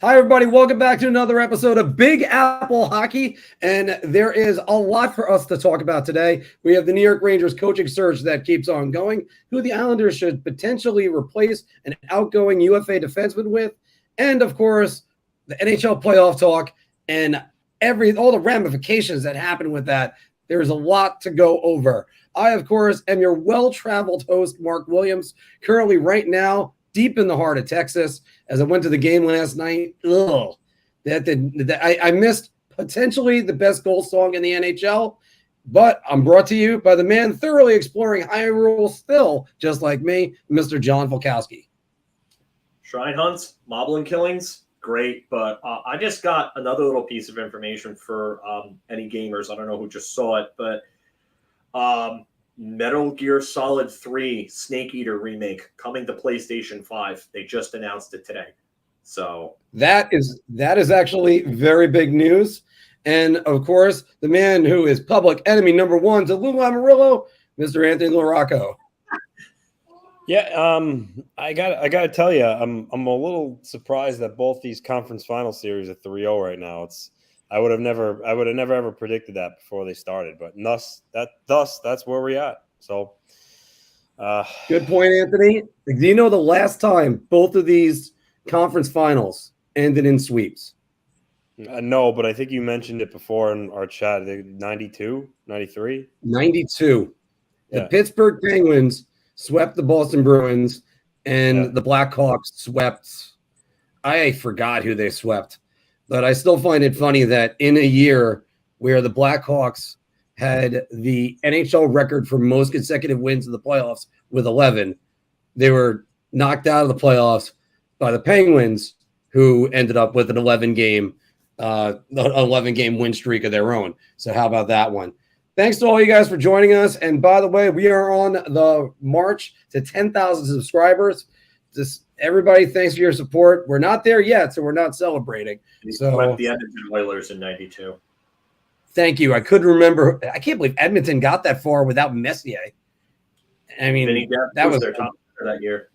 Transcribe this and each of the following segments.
Hi, everybody. Welcome back to another episode of Big Apple Hockey. And there is a lot for us to talk about today. We have the New York Rangers coaching search that keeps on going, who the Islanders should potentially replace an outgoing UFA defenseman with, and, of course, the NHL playoff talk and all the ramifications that happen with that. There's a lot to go over. I, of course, am your well-traveled host, Marc Williams, currently right now deep in the heart of Texas. As I went to the game last night, I missed potentially the best goal song in the NHL, but I'm brought to you by the man thoroughly exploring Hyrule still, just like me, Mr. John Volkowski. Shrine hunts, moblin killings, great, but I just got another little piece of information for any gamers. I don't know who just saw it, but Metal Gear Solid 3 Snake Eater remake coming to PlayStation 5. They just announced it today. So that is actually very big news. And of course, the man who is public enemy number one to Lou Amarillo, Mr. Anthony LaRocco. Yeah, I gotta tell you, I'm a little surprised that both these conference final series are 3-0 right now. I would have never ever predicted that before they started, but thus that's where we're at. So, good point, Anthony. Do you know the last time both of these conference finals ended in sweeps? No, but I think you mentioned it before in our chat. 92, 93? 92. Yeah. The Pittsburgh Penguins swept the Boston Bruins, and the Blackhawks swept. I forgot who they swept. But I still find it funny that in a year where the Blackhawks had the NHL record for most consecutive wins in the playoffs with 11, they were knocked out of the playoffs by the Penguins, who ended up with an 11-game win streak of their own. So how about that one? Thanks to all you guys for joining us. And by the way, we are on the march to 10,000 subscribers. Just everybody, thanks for your support. We're not there yet, so we're not celebrating. So the Edmonton Oilers in 92. Thank you. I couldn't remember. I can't believe Edmonton got that far without Messier. I mean, that was their top that year.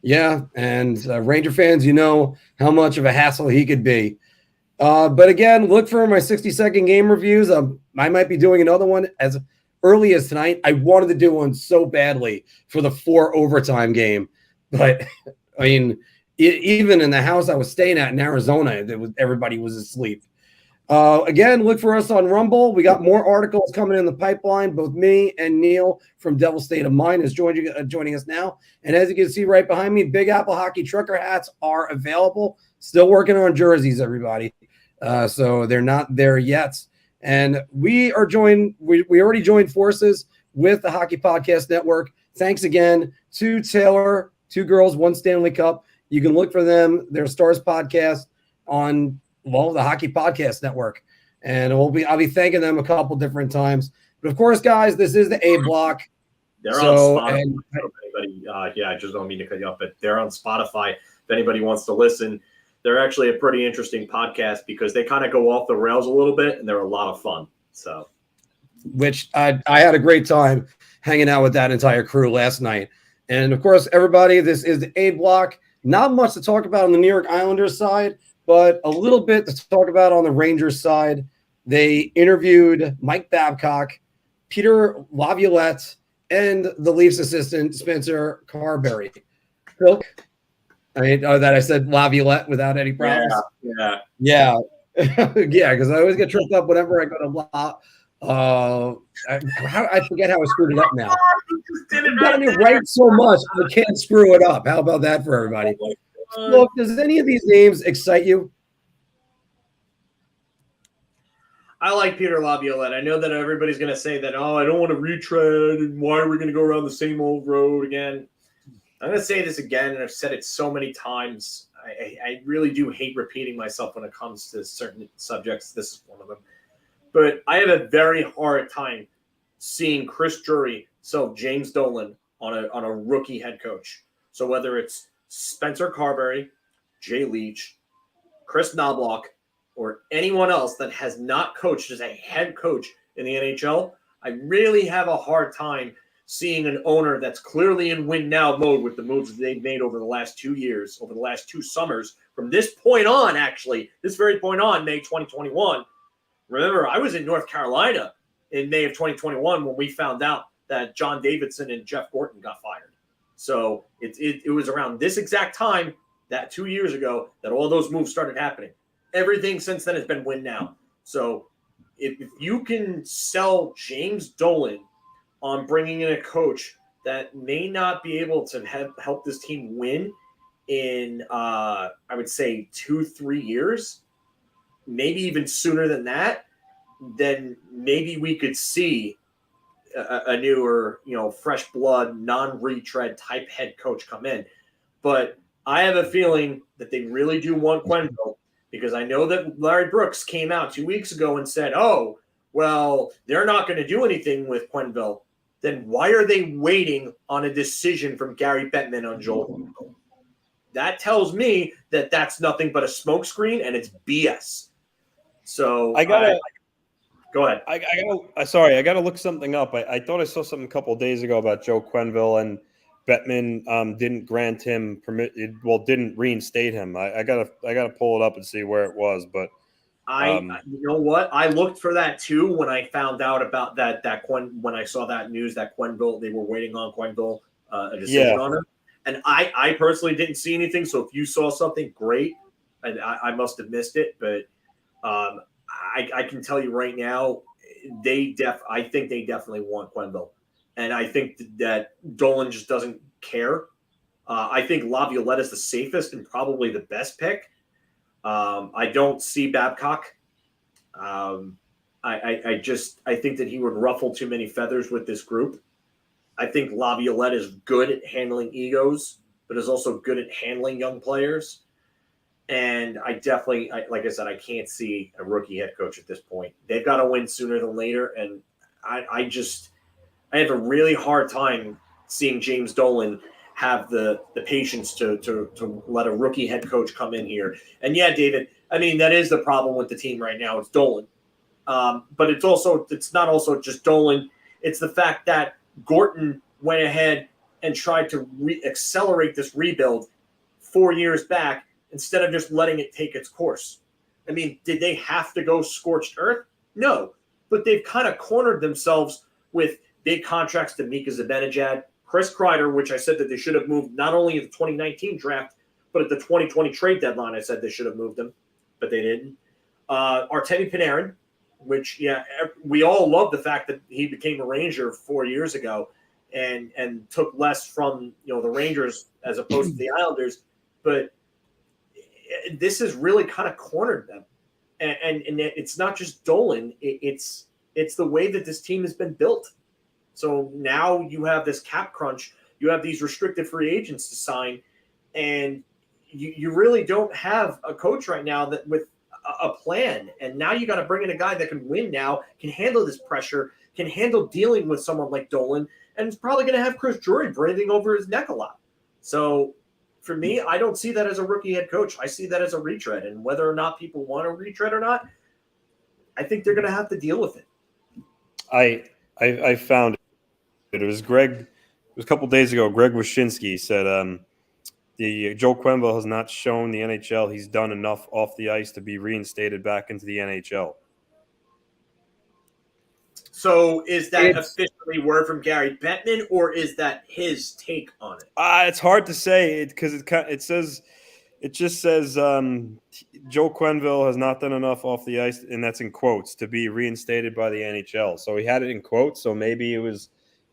Yeah, and Ranger fans, you know how much of a hassle he could be. But again, look for my 60-second game reviews. I might be doing another one as early as tonight. I wanted to do one so badly for the 4 overtime game. But, I mean, even in the house I was staying at in Arizona, everybody was asleep. Again, look for us on Rumble. We got more articles coming in the pipeline. Both me and Neil from Devil State of Mind is joining us now. And as you can see right behind me, Big Apple Hockey trucker hats are available. Still working on jerseys, everybody. So they're not there yet. And we already joined forces with the Hockey Podcast Network. Thanks again to Taylor, 2 Girls, 1 Stanley Cup. You can look for them, their Stars podcast on the Hockey Podcast Network. And I'll be thanking them a couple different times. But of course, guys, this is the A block. They're on Spotify. I just don't mean to cut you off, but they're on Spotify. If anybody wants to listen, they're actually a pretty interesting podcast because they kind of go off the rails a little bit, and they're a lot of fun. So, which I had a great time hanging out with that entire crew last night. And of course, everybody, this is the A block. Not much to talk about on the New York Islanders side, but a little bit to talk about on the Rangers side. They interviewed Mike Babcock, Peter Laviolette, and the Leafs assistant, Spencer Carberry. Phil? I said Laviolette without any problems. Yeah, because I always get tripped up whenever I go to I forget how I screwed it up now. I've gotten it right so much, I can't screw it up. How about that for everybody? Look, does any of these names excite you? I like Peter Laviolette. I know that everybody's going to say that, I don't want to retread, and why are we going to go around the same old road again? I'm going to say this again, and I've said it so many times. I really do hate repeating myself when it comes to certain subjects. This is one of them. But I have a very hard time seeing Chris Drury sell James Dolan on a rookie head coach. So whether it's Spencer Carberry, Jay Leach, Chris Knobloch, or anyone else that has not coached as a head coach in the NHL, I really have a hard time seeing an owner that's clearly in win now mode with the moves that they've made over the last 2 years, over the last 2 summers From this point on, actually, this very point on, May 2021, remember, I was in North Carolina in May of 2021 when we found out that John Davidson and Jeff Gorton got fired. So it was around this exact time, that 2 years ago, that all those moves started happening. Everything since then has been win now. So if you can sell James Dolan on bringing in a coach that may not be able to help this team win in, I would say, 2-3 years, maybe even sooner than that, then maybe we could see a newer, fresh blood, non-retread type head coach come in. But I have a feeling that they really do want Quenneville, because I know that Larry Brooks came out 2 weeks ago and said, oh, well, they're not going to do anything with Quenneville. Then why are they waiting on a decision from Gary Bettman on Joel Quenneville? That tells me that that's nothing but a smokescreen and it's BS. So go ahead. I got to look something up. I thought I saw something a couple of days ago about Joe Quenneville, and Bettman didn't grant him didn't reinstate him. I gotta pull it up and see where it was. But you know what? I looked for that too when I found out about when I saw that news that Quenneville, they were waiting on Quenneville a decision on him. And I personally didn't see anything. So if you saw something, great. And I must have missed it. But I can tell you right now, I think they definitely want Quenneville. And I think that Dolan just doesn't care. I think Laviolette is the safest and probably the best pick. I don't see Babcock. I think that he would ruffle too many feathers with this group. I think Laviolette is good at handling egos, but is also good at handling young players. And I definitely, like I said, I can't see a rookie head coach at this point. They've got to win sooner than later. And I have a really hard time seeing James Dolan have the patience to let a rookie head coach come in here. And yeah, David, I mean, that is the problem with the team right now. It's Dolan. But it's not also just Dolan. It's the fact that Gorton went ahead and tried to accelerate this rebuild 4 years back instead of just letting it take its course. I mean, did they have to go scorched earth? No. But they've kind of cornered themselves with big contracts to Mika Zibanejad, Chris Kreider, which I said that they should have moved not only at the 2019 draft, but at the 2020 trade deadline. I said they should have moved them, but they didn't. Artemi Panarin, which, we all love the fact that he became a Ranger 4 years ago and took less from the Rangers as opposed to the Islanders. But this has really kind of cornered them. And it's not just Dolan. It's the way that this team has been built. So now you have this cap crunch. You have these restricted free agents to sign. And you really don't have a coach right now that with a plan. And now you got to bring in a guy that can win now, can handle this pressure, can handle dealing with someone like Dolan, and is probably going to have Chris Drury breathing over his neck a lot. So for me, I don't see that as a rookie head coach. I see that as a retread. And whether or not people want a retread or not, I think they're going to have to deal with it. I found it. It was Greg. It was a couple days ago. Greg Wyshynski said the Joe Quenneville has not shown the NHL he's done enough off the ice to be reinstated back into the NHL. So is that officially word from Gary Bettman, or is that his take on it? It's hard to say because it just says Joe Quenneville has not done enough off the ice, and that's in quotes, to be reinstated by the NHL. So he had it in quotes. So maybe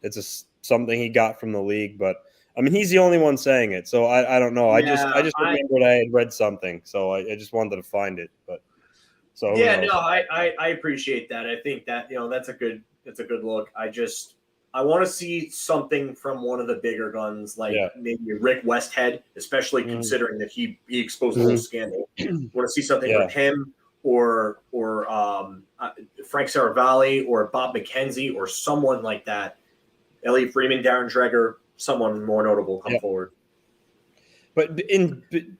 it's something he got from the league, but I mean, he's the only one saying it. So I don't know. Yeah, I just remembered I had read something, so I just wanted to find it. But so I appreciate that. I think that that's a good look. I want to see something from one of the bigger guns, like maybe Rick Westhead, especially considering that he exposed the whole scandal. Want to see something from him or Frank Saravalli or Bob McKenzie or someone like that. Elliot Freeman, Darren Dreger, someone more notable come forward. But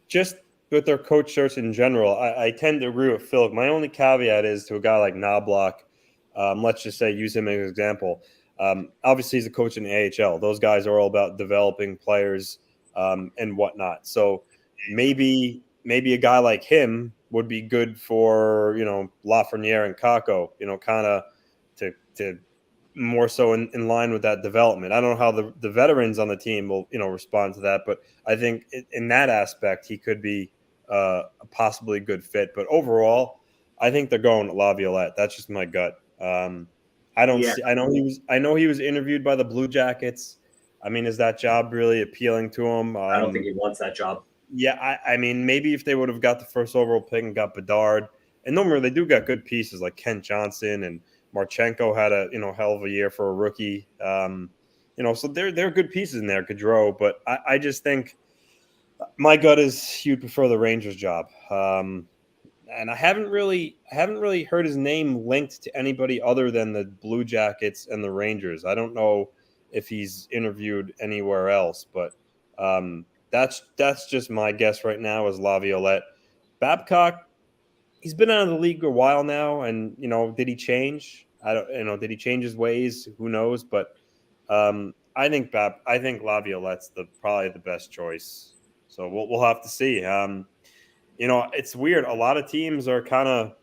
just with their coach search in general, I tend to agree with Phil. My only caveat is to a guy like Knobloch. Let's just say, use him as an example. Obviously, he's a coach in the AHL. Those guys are all about developing players and whatnot. So maybe maybe a guy like him would be good for, Lafreniere and Kako, kind of to more so in line with that development. I don't know how the veterans on the team will, respond to that, but I think in that aspect, he could be a possibly good fit. But overall, I think they're going Laviolette. That's just my gut. I don't see. I know he was interviewed by the Blue Jackets. I mean, is that job really appealing to him? I don't think he wants that job. Yeah, I mean, maybe if they would have got the first overall pick and got Bedard, and normally they do got good pieces like Kent Johnson and Marchenko had a hell of a year for a rookie. So they're good pieces in there, Gaudreau. But I just think my gut is he'd prefer the Rangers job. And I haven't really heard his name linked to anybody other than the Blue Jackets and the Rangers. I don't know if he's interviewed anywhere else, but that's just my guess right now is Laviolette. Babcock, he's been out of the league a while now, and did he change? Did he change his ways? Who knows? But I think Laviolette's probably the best choice. So we'll have to see. It's weird. A lot of teams are kind of,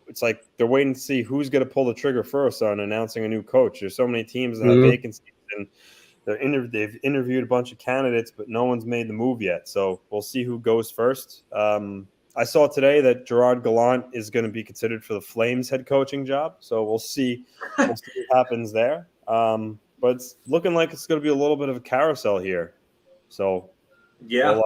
it's like they're waiting to see who's going to pull the trigger first on announcing a new coach. There's so many teams that have vacancies, and they've interviewed a bunch of candidates, but no one's made the move yet. So we'll see who goes first. I saw today that Gerard Gallant is going to be considered for the Flames head coaching job. So we'll see what happens there. But it's looking like it's going to be a little bit of a carousel here. So we'll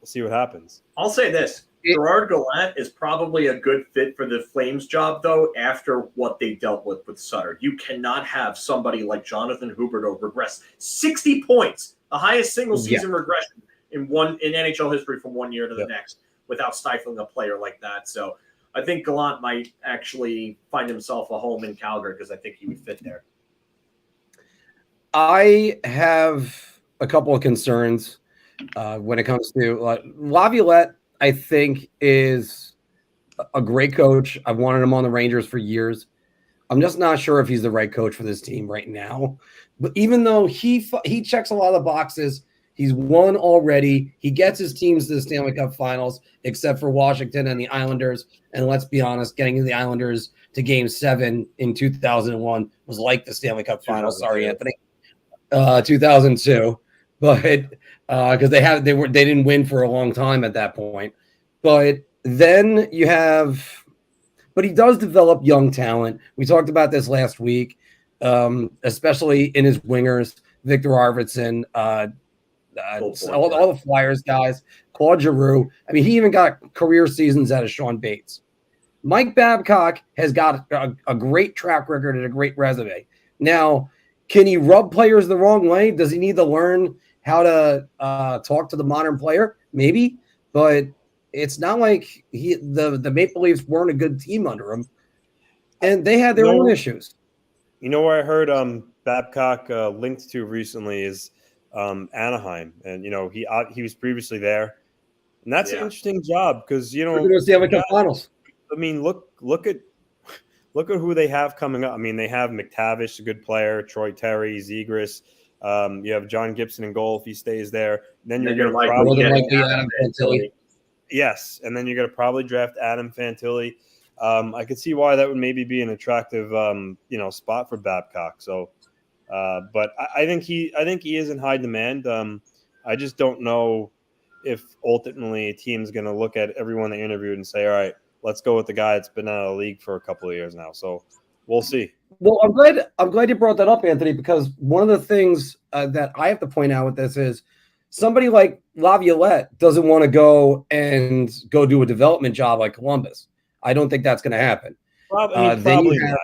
see what happens. I'll say this. Gerard Gallant is probably a good fit for the Flames job, though, after what they dealt with Sutter. You cannot have somebody like Jonathan Huberdeau regress 60 points, the highest single-season regression in NHL history from one year to the next, without stifling a player like that. So I think Gallant might actually find himself a home in Calgary because I think he would fit there. I have a couple of concerns when it comes to Laviolette. I think is a great coach. I've wanted him on the Rangers for years. I'm just not sure if he's the right coach for this team right now. But even though he checks a lot of the boxes, he's won already. He gets his teams to the Stanley Cup Finals, except for Washington and the Islanders. And let's be honest, getting the Islanders to Game 7 in 2001 was like the Stanley Cup Finals. Sorry, Anthony. 2002. But because they didn't win for a long time at that point. But then you have, but he does develop young talent. We talked about this last week, especially in his wingers, Victor Arvidsson, all the Flyers guys, Claude Giroux. I mean, he even got career seasons out of Sean Bates. Mike Babcock has got a great track record and a great resume. Now, can he rub players the wrong way? Does he need to learn how to talk to the modern player? Maybe, but it's not like the Maple Leafs weren't a good team under him, and they had their own issues. Where I heard Babcock linked to recently is Anaheim, and he was previously there, and that's an interesting job because Finals. I mean, look at who they have coming up. I mean, they have McTavish, a good player, Troy Terry, Zegras. You have John Gibson in goal if he stays there. Then you're going to probably Adam Fantilli. Yes, and then you're going to probably draft Adam Fantilli. I could see why that would maybe be an attractive, spot for Babcock. So, but I think he is in high demand. I just don't know if ultimately a team's going to look at everyone they interviewed and say, all right, let's go with the guy that's been out of the league for a couple of years now. So we'll see. Well, I'm glad you brought that up, Anthony, because one of the things that I have to point out with this is somebody like Laviolette doesn't want to go do a development job like Columbus. I don't think that's going to happen. Probably not.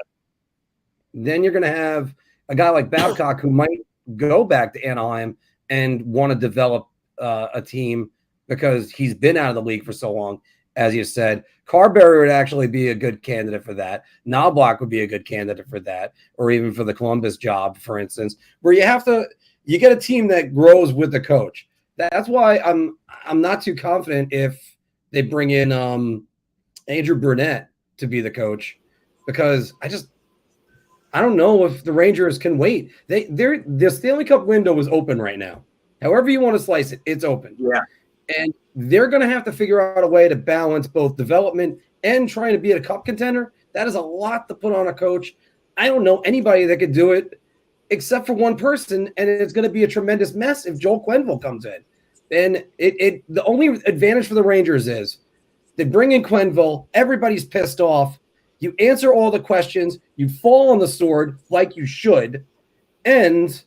Then you're going to have a guy like Babcock who might go back to Anaheim and want to develop a team because he's been out of the league for so long. As you said, Carberry would actually be a good candidate for that. Knobloch would be a good candidate for that, or even for the Columbus job, for instance, where you get a team that grows with the coach. That's why I'm not too confident if they bring in Andrew Brunette to be the coach, because I don't know if the Rangers can wait. The Stanley Cup window is open right now. However you want to slice it, it's open. Yeah. And they're going to have to figure out a way to balance both development and trying to be a cup contender. That is a lot to put on a coach. I don't know anybody that could do it except for one person, and it's going to be a tremendous mess if Joel Quenneville comes in. And the only advantage for the Rangers is they bring in Quenneville, everybody's pissed off, you answer all the questions, you fall on the sword like you should, and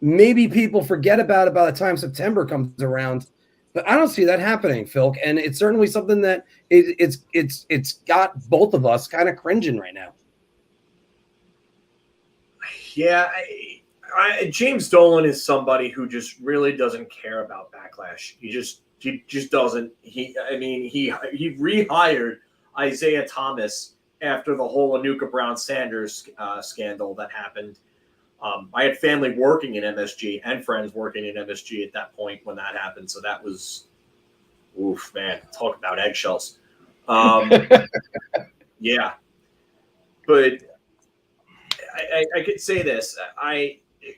maybe people forget about it by the time September comes around. But I don't see that happening, Phil. And it's certainly something that it's got both of us kind of cringing right now. Yeah, James Dolan is somebody who just really doesn't care about backlash. He just doesn't. He rehired Isaiah Thomas after the whole Anuka Brown Sanders scandal that happened. I had family working in MSG and friends working in MSG at that point when that happened. So that was, oof, man, talk about eggshells. Yeah, but I could say this.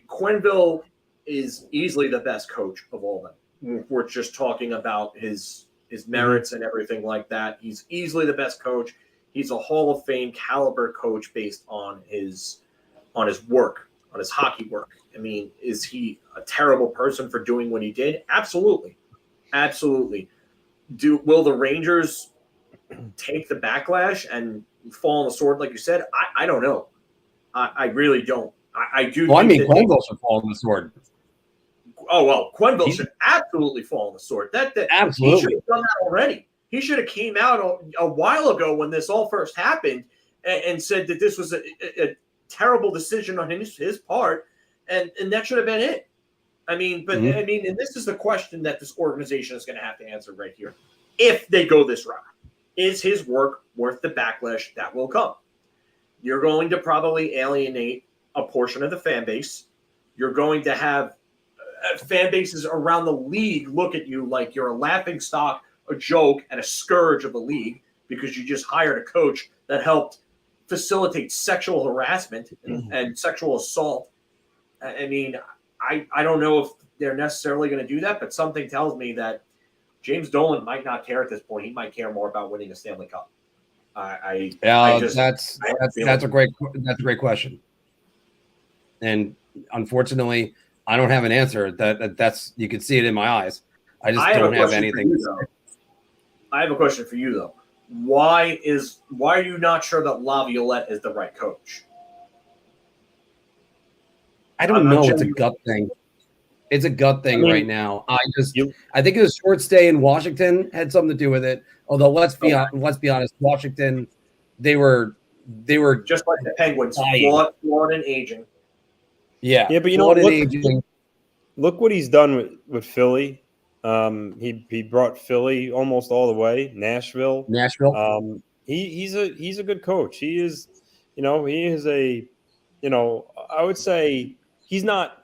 Quenneville is easily the best coach of all of them. We're just talking about his merits and everything like that. He's easily the best coach. He's a Hall of Fame caliber coach based on his work, on his hockey work. I mean, is he a terrible person for doing what he did? Absolutely. Absolutely. Will the Rangers take the backlash and fall on the sword, like you said? I don't know. I really don't. I do. Well, I mean, Quenneville should fall on the sword. Oh, well, Quenneville should absolutely fall on the sword. That Absolutely. He should have done that already. He should have came out a while ago when this all first happened and said that this was a terrible decision on his part, and that should have been it. I mean, but I mean, and this is the question that this organization is going to have to answer right here. If they go this route, is his work worth the backlash that will come? You're going to probably alienate a portion of the fan base. You're going to have fan bases around the league look at you like you're a laughing stock, a joke, and a scourge of the league because you just hired a coach that helped facilitate sexual harassment and sexual assault. I mean, I don't know if they're necessarily going to do that, but something tells me that James Dolan might not care at this point. He might care more about winning a Stanley Cup. That's a great question, and unfortunately, I don't have an answer. That's you can see it in my eyes. I just don't have anything. I have a question for you though. Why are you not sure that Laviolette is the right coach? I don't know. It's a gut thing. It's a gut thing right now. I think his short stay in Washington had something to do with it. Although let's be honest, Washington, they were just like the Penguins, flawed and aging. Yeah, but you know, look what he's done with Philly. He brought Philly almost all the way. Nashville. He's a good coach. He is I would say he's not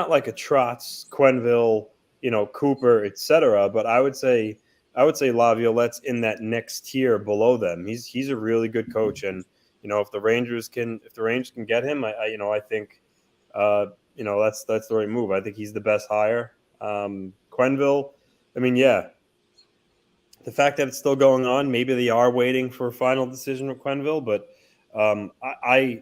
like a Trotz, Quenneville, Cooper, etc. But I would say Laviolette's in that next tier below them. He's a really good coach, and if the Rangers can get him, I think that's the right move. I think he's the best hire. Quenneville, I mean, yeah. The fact that it's still going on, maybe they are waiting for a final decision with Quenneville, but I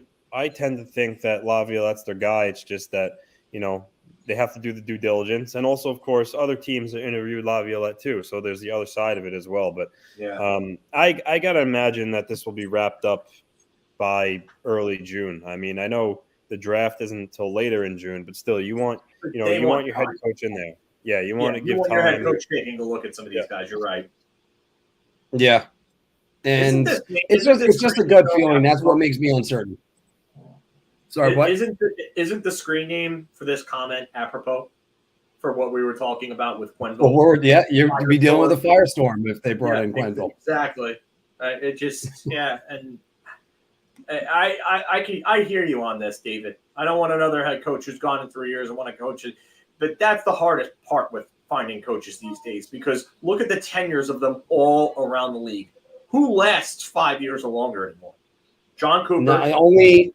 tend to think that Laviolette's their guy. It's just that they have to do the due diligence, and also, of course, other teams interviewed Laviolette too. So there's the other side of it as well. But I gotta imagine that this will be wrapped up by early June. I mean, I know the draft isn't until later in June, but still, you want your head coach in there. Yeah, you want to give time. Your head coach taking a look at some of these guys. You're right. Yeah, and it's just a gut feeling. That's what makes me uncertain. Sorry, what? Isn't the screen name for this comment apropos for what we were talking about with Quenneville? Well, you'd be dealing with a firestorm if they brought in Quenneville. Exactly. It just and I hear you on this, David. I don't want another head coach who's gone in 3 years. I want to coach it, but that's the hardest part with finding coaches these days because look at the tenures of them all around the league. Who lasts 5 years or longer anymore? John Cooper. No,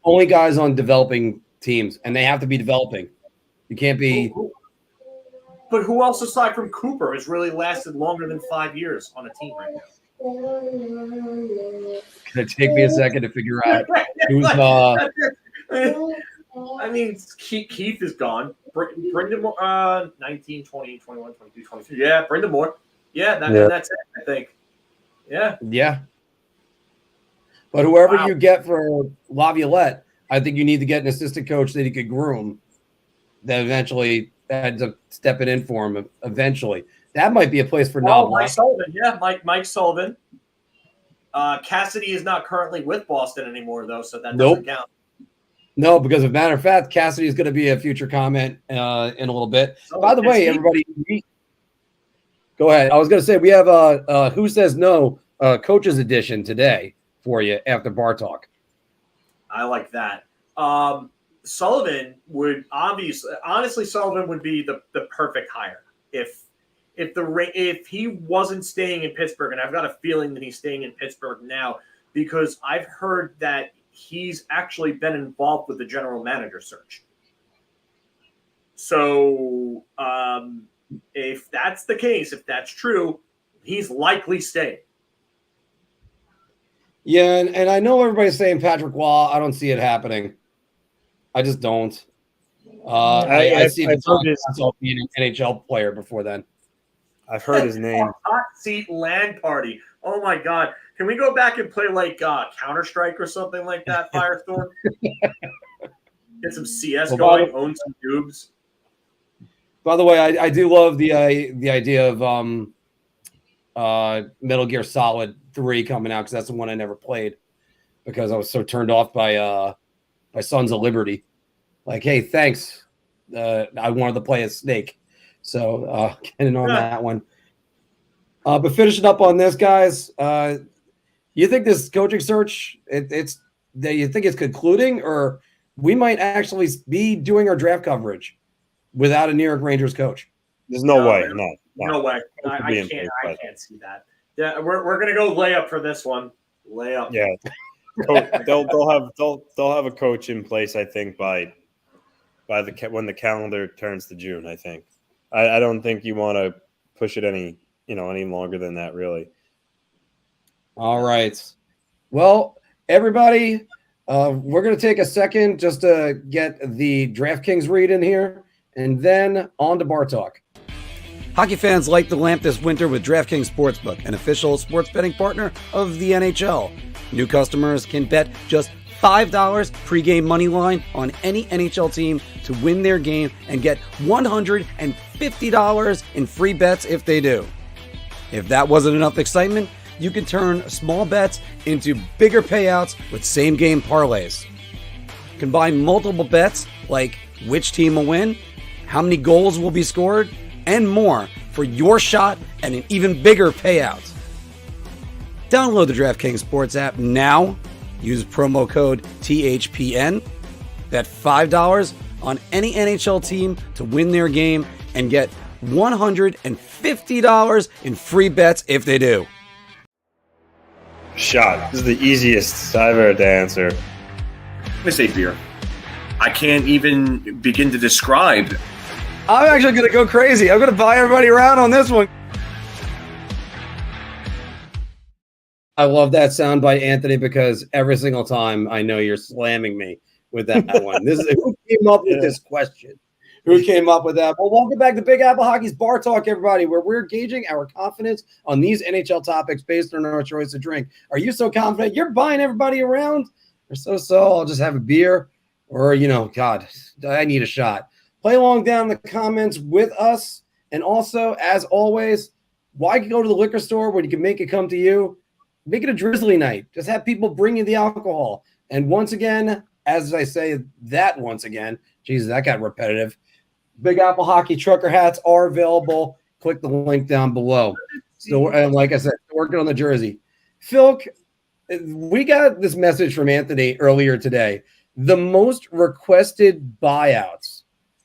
only guys on developing teams, and they have to be developing. You can't be. But who else aside from Cooper has really lasted longer than 5 years on a team right now? It'd take me a second to figure out who's. I mean, Keith is gone. Brendan Moore, 19, 20, 21, 22, 23. Yeah, Brendan Moore. Yeah, that's it, I think. Yeah. Yeah. But whoever you get for Laviolette, I think you need to get an assistant coach that he could groom that eventually ends up stepping in for him eventually. That might be a place for Knoblauch. Mike Sullivan. Yeah, Mike Sullivan. Cassidy is not currently with Boston anymore, though, so that doesn't count. No, because as a matter of fact, Cassidy is going to be a future comment in a little bit. By the way, everybody, go ahead. I was going to say we have a Who Says No coaches edition today for you after Bar Talk. I like that. Sullivan would honestly Sullivan would be the perfect hire if he wasn't staying in Pittsburgh, and I've got a feeling that he's staying in Pittsburgh now because I've heard that he's actually been involved with the general manager search. So if that's the case, if that's true, he's likely staying. Yeah, and I know everybody's saying Patrick Waugh. I don't see it happening. I just don't. I see myself being an NHL player before then. I've heard his name. Hot seat land party. Oh my God. Can we go back and play like Counter-Strike or something like that, Firestorm? Get some CS going, own some dubs. By the way, I do love the idea of Metal Gear Solid 3 coming out because that's the one I never played because I was so turned off by Sons of Liberty. Like, hey, thanks. I wanted to play as Snake. So getting on that one. But finishing up on this, guys, you think this coaching search, you think it's concluding, or we might actually be doing our draft coverage without a New York Rangers coach? There's no way. No way. I can't see that. Yeah, we're gonna go layup for this one. Layup. Yeah. They'll have a coach in place, I think, by when the calendar turns to June. I think. I don't think you want to push it any longer than that, really. All right. Well, everybody, we're going to take a second just to get the DraftKings read in here, and then on to Bar Talk. Hockey fans light the lamp this winter with DraftKings Sportsbook, an official sports betting partner of the NHL. New customers can bet just $5 pregame moneyline on any NHL team to win their game and get $150 in free bets if they do. If that wasn't enough excitement, you can turn small bets into bigger payouts with same-game parlays. Combine multiple bets like which team will win, how many goals will be scored, and more for your shot at an even bigger payout. Download the DraftKings Sports app now. Use promo code THPN. Bet $5 on any NHL team to win their game and get $150 in free bets if they do. Shot. This is the easiest I've ever to answer. I'm going to say beer. I can't even begin to describe. I'm actually going to go crazy. I'm going to buy everybody around on this one. I love that sound by Anthony because every single time I know you're slamming me with that one. This is who came up with this question. Who came up with that? Well, welcome back to Big Apple Hockey's Bar Talk, everybody, where we're gauging our confidence on these NHL topics based on our choice of drink. Are you so confident you're buying everybody around? Or so I'll just have a beer, or God, I need a shot. Play along down in the comments with us, and also, as always, why go to the liquor store when you can make it come to you? Make it a Drizly night. Just have people bring you the alcohol. And once again, as I say that once again, Jesus, that got repetitive. Big Apple Hockey trucker hats are available. Click the link down below. So, and like I said, working on the jersey. Phil, we got this message from Anthony earlier today. The most requested buyouts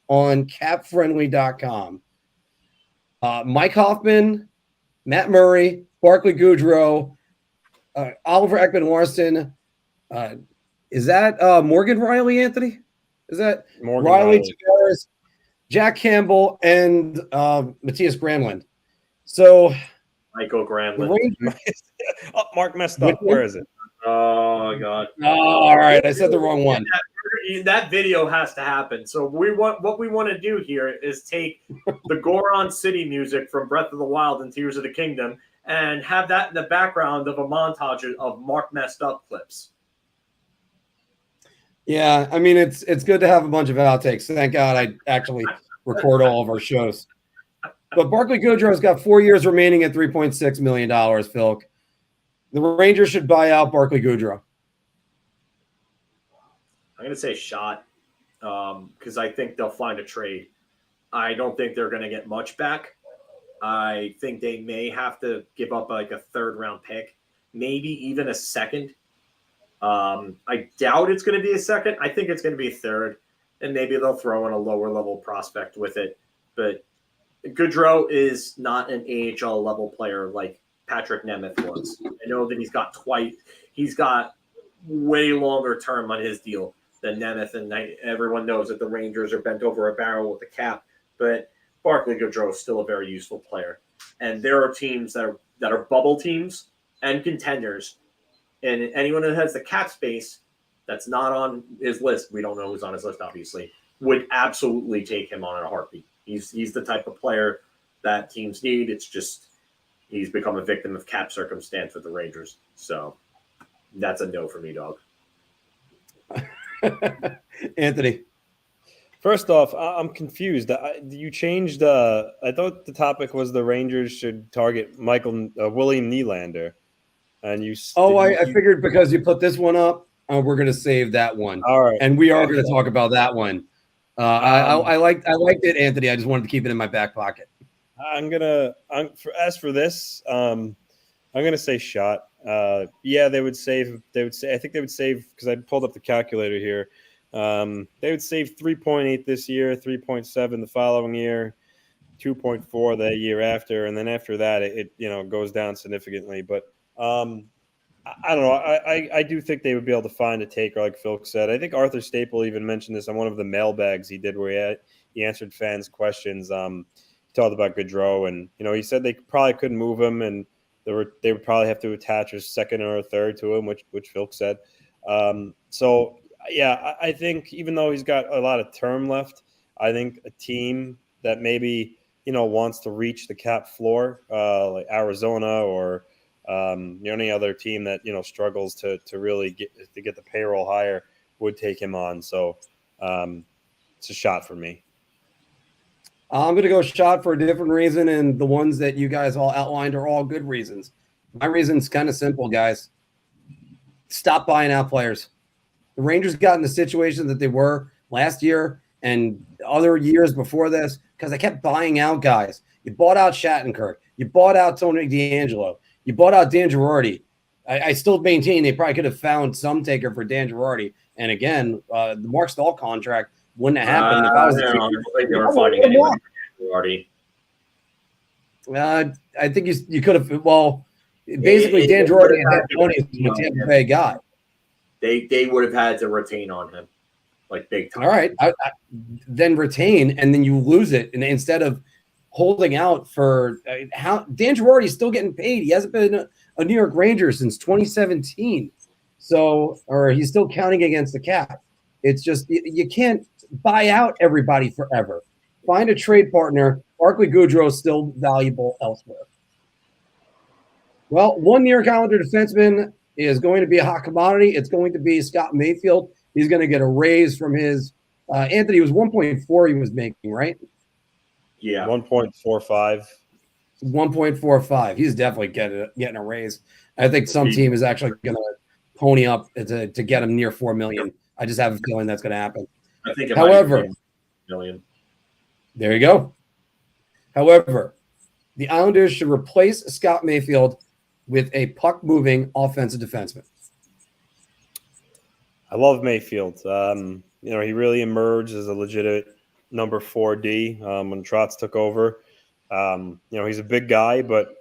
on capfriendly.com. Mike Hoffman, Matt Murray, Barclay Goudreau, Oliver Ekman-Larsson. Is that Morgan Riley, Anthony? Is that Morgan Riley? Tavares, Jack Campbell and Matthias Granlund. So Michael the Granlund. Rangers. Oh, Mark messed up. Where is it? Oh God! Oh, all right, I said the wrong one. That video has to happen. So what we want to do here is take the Goron City music from Breath of the Wild and Tears of the Kingdom and have that in the background of a montage of Mark messed up clips. Yeah, I mean it's good to have a bunch of outtakes. Thank God I actually record all of our shows. But Barclay Goodrow's got 4 years remaining at $3.6 million, Phil. The Rangers should buy out Barclay Goodrow. I'm going to say shot because I think they'll find a trade. I don't think they're going to get much back. I think they may have to give up like a third-round pick, maybe even a second. I doubt it's going to be a second. I think it's going to be a third, and maybe they'll throw in a lower-level prospect with it. But Goodrow is not an AHL level player like Patrick Nemeth was. I know that he's got way longer term on his deal than Nemeth, and everyone knows that the Rangers are bent over a barrel with the cap. But Barclay Goodrow is still a very useful player, and there are teams that are bubble teams and contenders, and anyone that has the cap space that's not on his list, we don't know who's on his list, obviously, would absolutely take him on in a heartbeat. He's the type of player that teams need. It's just he's become a victim of cap circumstance with the Rangers. So that's a no for me, dog. Anthony. First off, I'm confused. You changed. I thought the topic was the Rangers should target William Nylander, and you. I figured because you put this one up, we're going to save that one. All right, and we are going to talk about that one. I liked it, Anthony. I just wanted to keep it in my back pocket. As for this, I'm gonna say shot. Yeah, they would save. I think they would save because I pulled up the calculator here. They would save 3.8 this year, 3.7 the following year, 2.4 the year after, and then after that, it goes down significantly. But I don't know. I do think they would be able to find a taker, like Phil said. I think Arthur Staple even mentioned this on one of the mailbags he did, where he answered fans' questions. He talked about Goodrow, and he said they probably couldn't move him, and they would probably have to attach a second or a third to him, which Phil said. So yeah, I think even though he's got a lot of term left, I think a team that maybe wants to reach the cap floor, like Arizona or any other team that struggles to really get the payroll higher would take him on. So it's a shot for me. I'm going to go shot for a different reason, and the ones that you guys all outlined are all good reasons. My reason's kind of simple, guys. Stop buying out players. The Rangers got in the situation that they were last year and other years before this because they kept buying out guys. You bought out Shattenkirk. You bought out Tony DeAngelo. You bought out Dan Girardi. I still maintain they probably could have found some taker for Dan Girardi. And again, the Marc Stahl contract wouldn't have happened if I was I don't think they were finding anyone for Girardi. I think you could have. Well, basically, Dan Girardi and Tony is a Tampa Bay guy. They would have had to retain on him, like big time. All right, then retain, and then you lose it, and instead of holding out for how Dan Girardi is still getting paid. He hasn't been a New York Ranger since 2017, or he's still counting against the cap. It's just you can't buy out everybody forever. Find a trade partner. Barclay Goodrow is still valuable elsewhere. Well, 1 year calendar defenseman is going to be a hot commodity. It's going to be Scott Mayfield. He's going to get a raise from his Anthony was 1.4 he was making, right? Yeah. 1.45. 1.45. He's definitely getting a raise. I think some team is actually going to pony up to get him near $4 million. I just have a feeling that's going to happen. I think however, $1 million. There you go. However, the Islanders should replace Scott Mayfield with a puck-moving offensive defenseman. I love Mayfield. He really emerged as a legitimate number 4D when Trotz took over. He's a big guy, but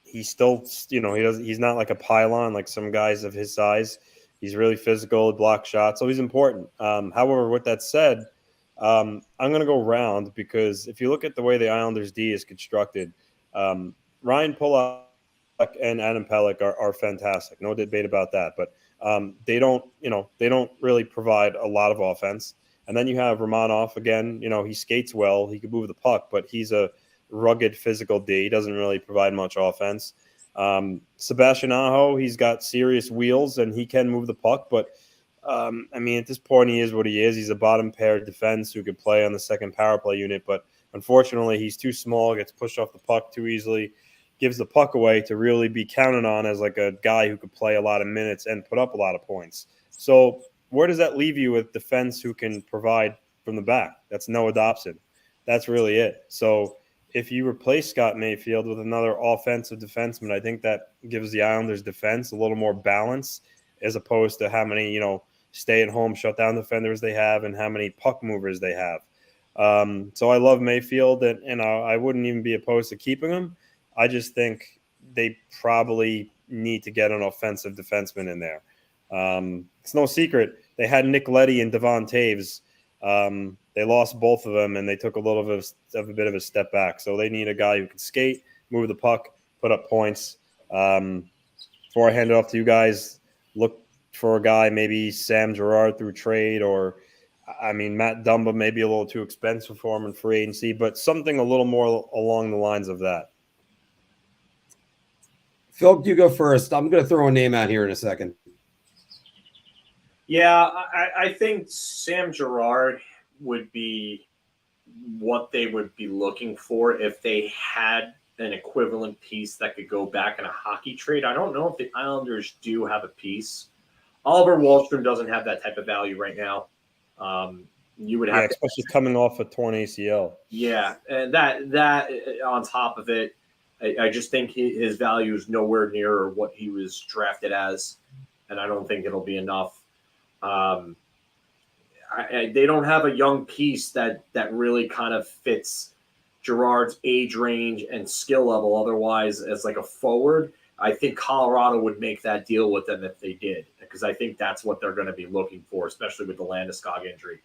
he's still, he's not like a pylon like some guys of his size. He's really physical, block shots, so he's important. However, with that said, I'm going to go round because if you look at the way the Islanders D is constructed, Ryan Pulock and Adam Pelech are fantastic. No debate about that. But they don't really provide a lot of offense. And then you have Romanov again. He skates well. He can move the puck, but he's a rugged physical D. He doesn't really provide much offense. Sebastian Aho, he's got serious wheels and he can move the puck, but at this point, he is what he is. He's a bottom pair defense who could play on the second power play unit, but unfortunately, he's too small, gets pushed off the puck too easily, gives the puck away to really be counted on as like a guy who could play a lot of minutes and put up a lot of points. So where does that leave you with defense who can provide from the back? That's Noah Dobson. That's really it. So if you replace Scott Mayfield with another offensive defenseman, I think that gives the Islanders defense a little more balance as opposed to how many, stay-at-home shutdown defenders they have and how many puck movers they have. So I love Mayfield, and I wouldn't even be opposed to keeping him. I just think they probably need to get an offensive defenseman in there. It's no secret. They had Nick Leddy and Devon Taves. They lost both of them, and they took a little bit of a step back. So they need a guy who can skate, move the puck, put up points. Before I hand it off to you guys, look for a guy, maybe Sam Girard through trade, or Matt Dumba may be a little too expensive for him in free agency, but something a little more along the lines of that. Phil, you go first. I'm going to throw a name out here in a second. Yeah, I think Sam Girard would be what they would be looking for if they had an equivalent piece that could go back in a hockey trade. I don't know if the Islanders do have a piece. Oliver Wahlstrom doesn't have that type of value right now. You would have, especially coming off a torn ACL. Yeah, and that on top of it, I just think his value is nowhere near what he was drafted as, and I don't think it'll be enough. They don't have a young piece that really kind of fits Girard's age range and skill level. Otherwise, as like a forward, I think Colorado would make that deal with them if they did, because I think that's what they're going to be looking for, especially with the Landeskog injury.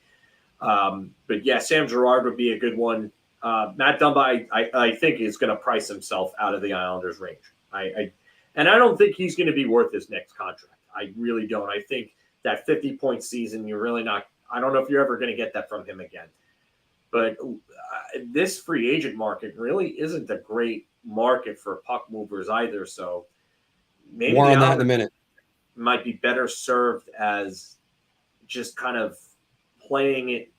But yeah, Sam Girard would be a good one. Matt Dumba, I think, is going to price himself out of the Islanders' range. And I don't think he's going to be worth his next contract. I really don't. I think that 50-point season, you're really not. I don't know if you're ever going to get that from him again. But this free agent market really isn't a great market for puck movers either. So maybe more on that in a minute. Might be better served as just kind of playing it,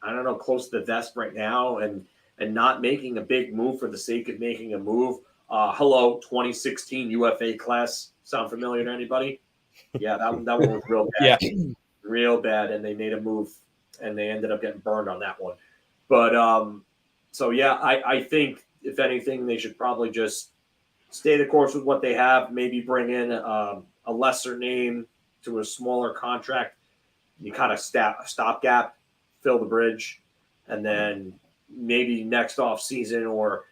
I don't know, close to the vest right now and not making a big move for the sake of making a move. Hello, 2016 UFA class. Sound familiar to anybody? Yeah, that one was real bad. Yeah. Real bad, and they made a move, and they ended up getting burned on that one. But, so yeah, I think, if anything, they should probably just stay the course with what they have, maybe bring in a lesser name to a smaller contract. You kind of stopgap, fill the bridge, and then maybe next off season or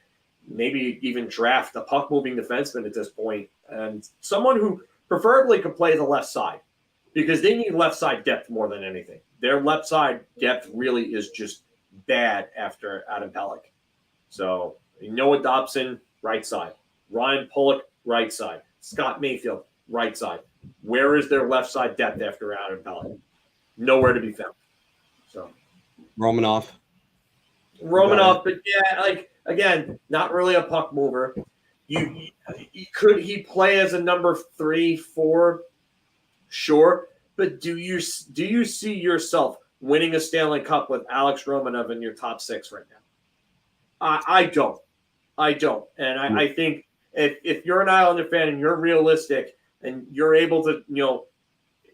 maybe even draft a puck-moving defenseman at this point, and someone who preferably could play the left side, because they need left side depth more than anything. Their left side depth really is just bad after Adam Pelech. So Noah Dobson, right side. Ryan Pulock, right side. Scott Mayfield, right side. Where is their left side depth after Adam Pelech? Nowhere to be found. So Romanov, but yeah, like, again, not really a puck mover. Could he play as a number 3, 4? Sure, but do you see yourself winning a Stanley Cup with Alex Romanov in your top 6 right now? I don't, and I think if you're an Islander fan and you're realistic and you're able to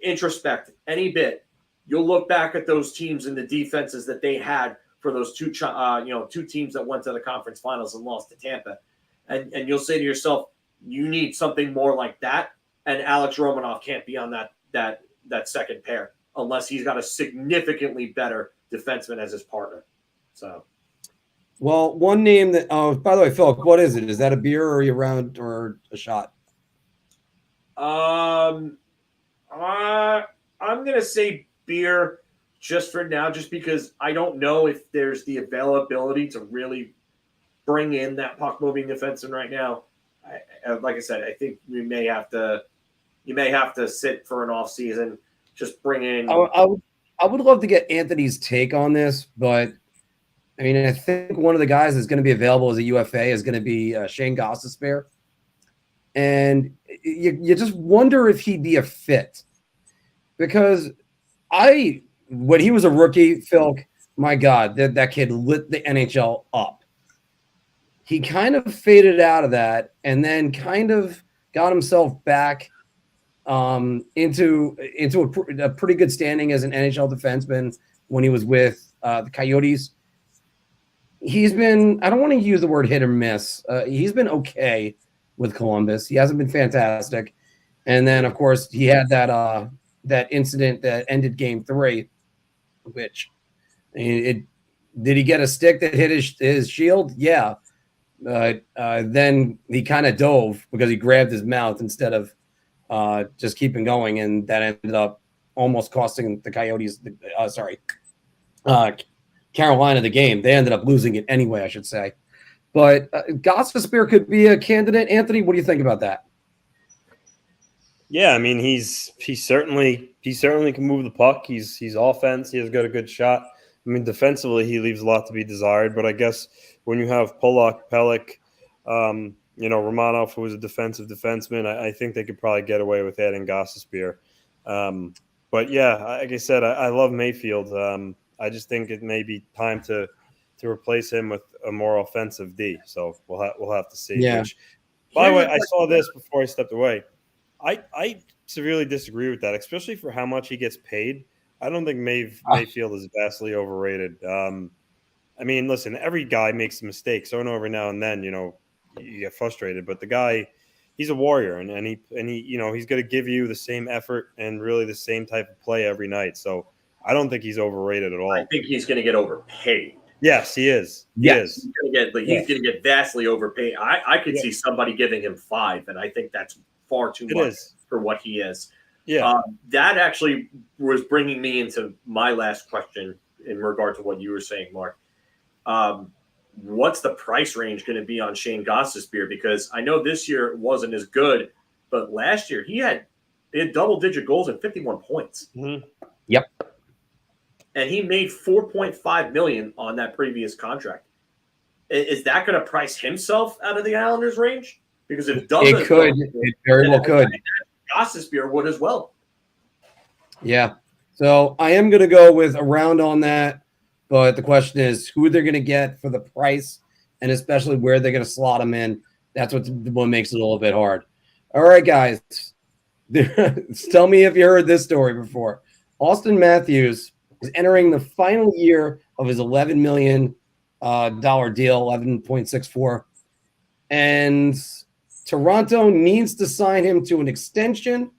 introspect any bit, you'll look back at those teams and the defenses that they had for those two teams that went to the conference finals and lost to Tampa, and you'll say to yourself, you need something more like that. And Alex Romanov can't be on that second pair unless he's got a significantly better defenseman as his partner. So, well, one name that. Oh, by the way, Philip, what is it? Is that a beer or a round or a shot? I'm gonna say beer. just for now, just because I don't know if there's the availability to really bring in that puck moving defenseman right now. Like I said, I think you may have to sit for an off season. Just bring in. I would love to get Anthony's take on this, but I mean, I think one of the guys that's going to be available as a UFA is going to be Shane Gostisbehere. And you just wonder if he'd be a fit. Because when he was a rookie, Phil, my God, that kid lit the NHL up. He kind of faded out of that and then kind of got himself back into a pretty good standing as an NHL defenseman when he was with the Coyotes. He's been, I don't want to use the word hit or miss. He's been okay with Columbus. He hasn't been fantastic. And then, of course, he had that incident that ended Game 3, which did he get a stick that hit his shield? Yeah. Then he kind of dove because he grabbed his mouth instead of just keeping going, and that ended up almost costing the Coyotes, Carolina the game. They ended up losing it anyway, I should say. But Gostisbehere could be a candidate. Anthony, what do you think about that? Yeah, I mean, he certainly can move the puck. He's offense. He has got a good shot. I mean, defensively, he leaves a lot to be desired. But I guess when you have Pollock, Pelech, Romanov, who was a defensive defenseman, I think they could probably get away with adding Gostisbehere. But yeah, like I said, I love Mayfield. I just think it may be time to replace him with a more offensive D. So we'll have to see. Yeah. Which, by the way, I saw this before I stepped away. I severely disagree with that, especially for how much he gets paid. I don't think Mayfield is vastly overrated. I mean, listen, every guy makes a mistake. So every now and then, you get frustrated. But the guy, he's a warrior, and he he's going to give you the same effort and really the same type of play every night. So I don't think he's overrated at all. I think he's going to get overpaid. Yes, he is. He's going to get vastly overpaid. I could see somebody giving him 5, and I think that's far too much for what he is. Yeah. That actually was bringing me into my last question in regard to what you were saying, Mark. What's the price range going to be on Shane Gostisbehere? Because I know this year it wasn't as good, but last year he had double-digit goals and 51 points. Mm-hmm. Yep. And he made $4.5 million on that previous contract. Is that going to price himself out of the Islanders' range? Because if it could, it very well could. Gostisbehere would as well. Yeah. So I am going to go with around on that, but the question is who they're going to get for the price, and especially where they're going to slot them in. That's what makes it a little bit hard. All right, guys. Tell me if you heard this story before. Austin Matthews is entering the final year of his $11 million deal, 11.64, and Toronto needs to sign him to an extension,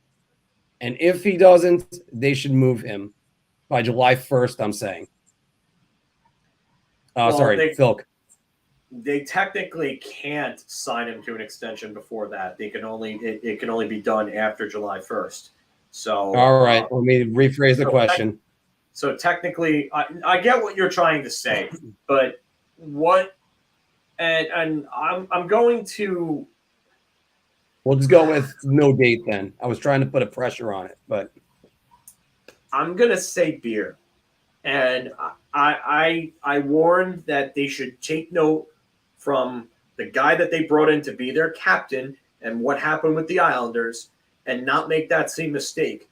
and if he doesn't, they should move him by July 1st, I'm saying. Phil. They technically can't sign him to an extension before that. It can only be done after July 1st. So all right, let me rephrase the question. So technically, I get what you're trying to say, but what? And I'm going to. We'll just go with no date then. I was trying to put a pressure on it, but I'm gonna say beer, and I warned that they should take note from the guy that they brought in to be their captain and what happened with the Islanders, and not make that same mistake.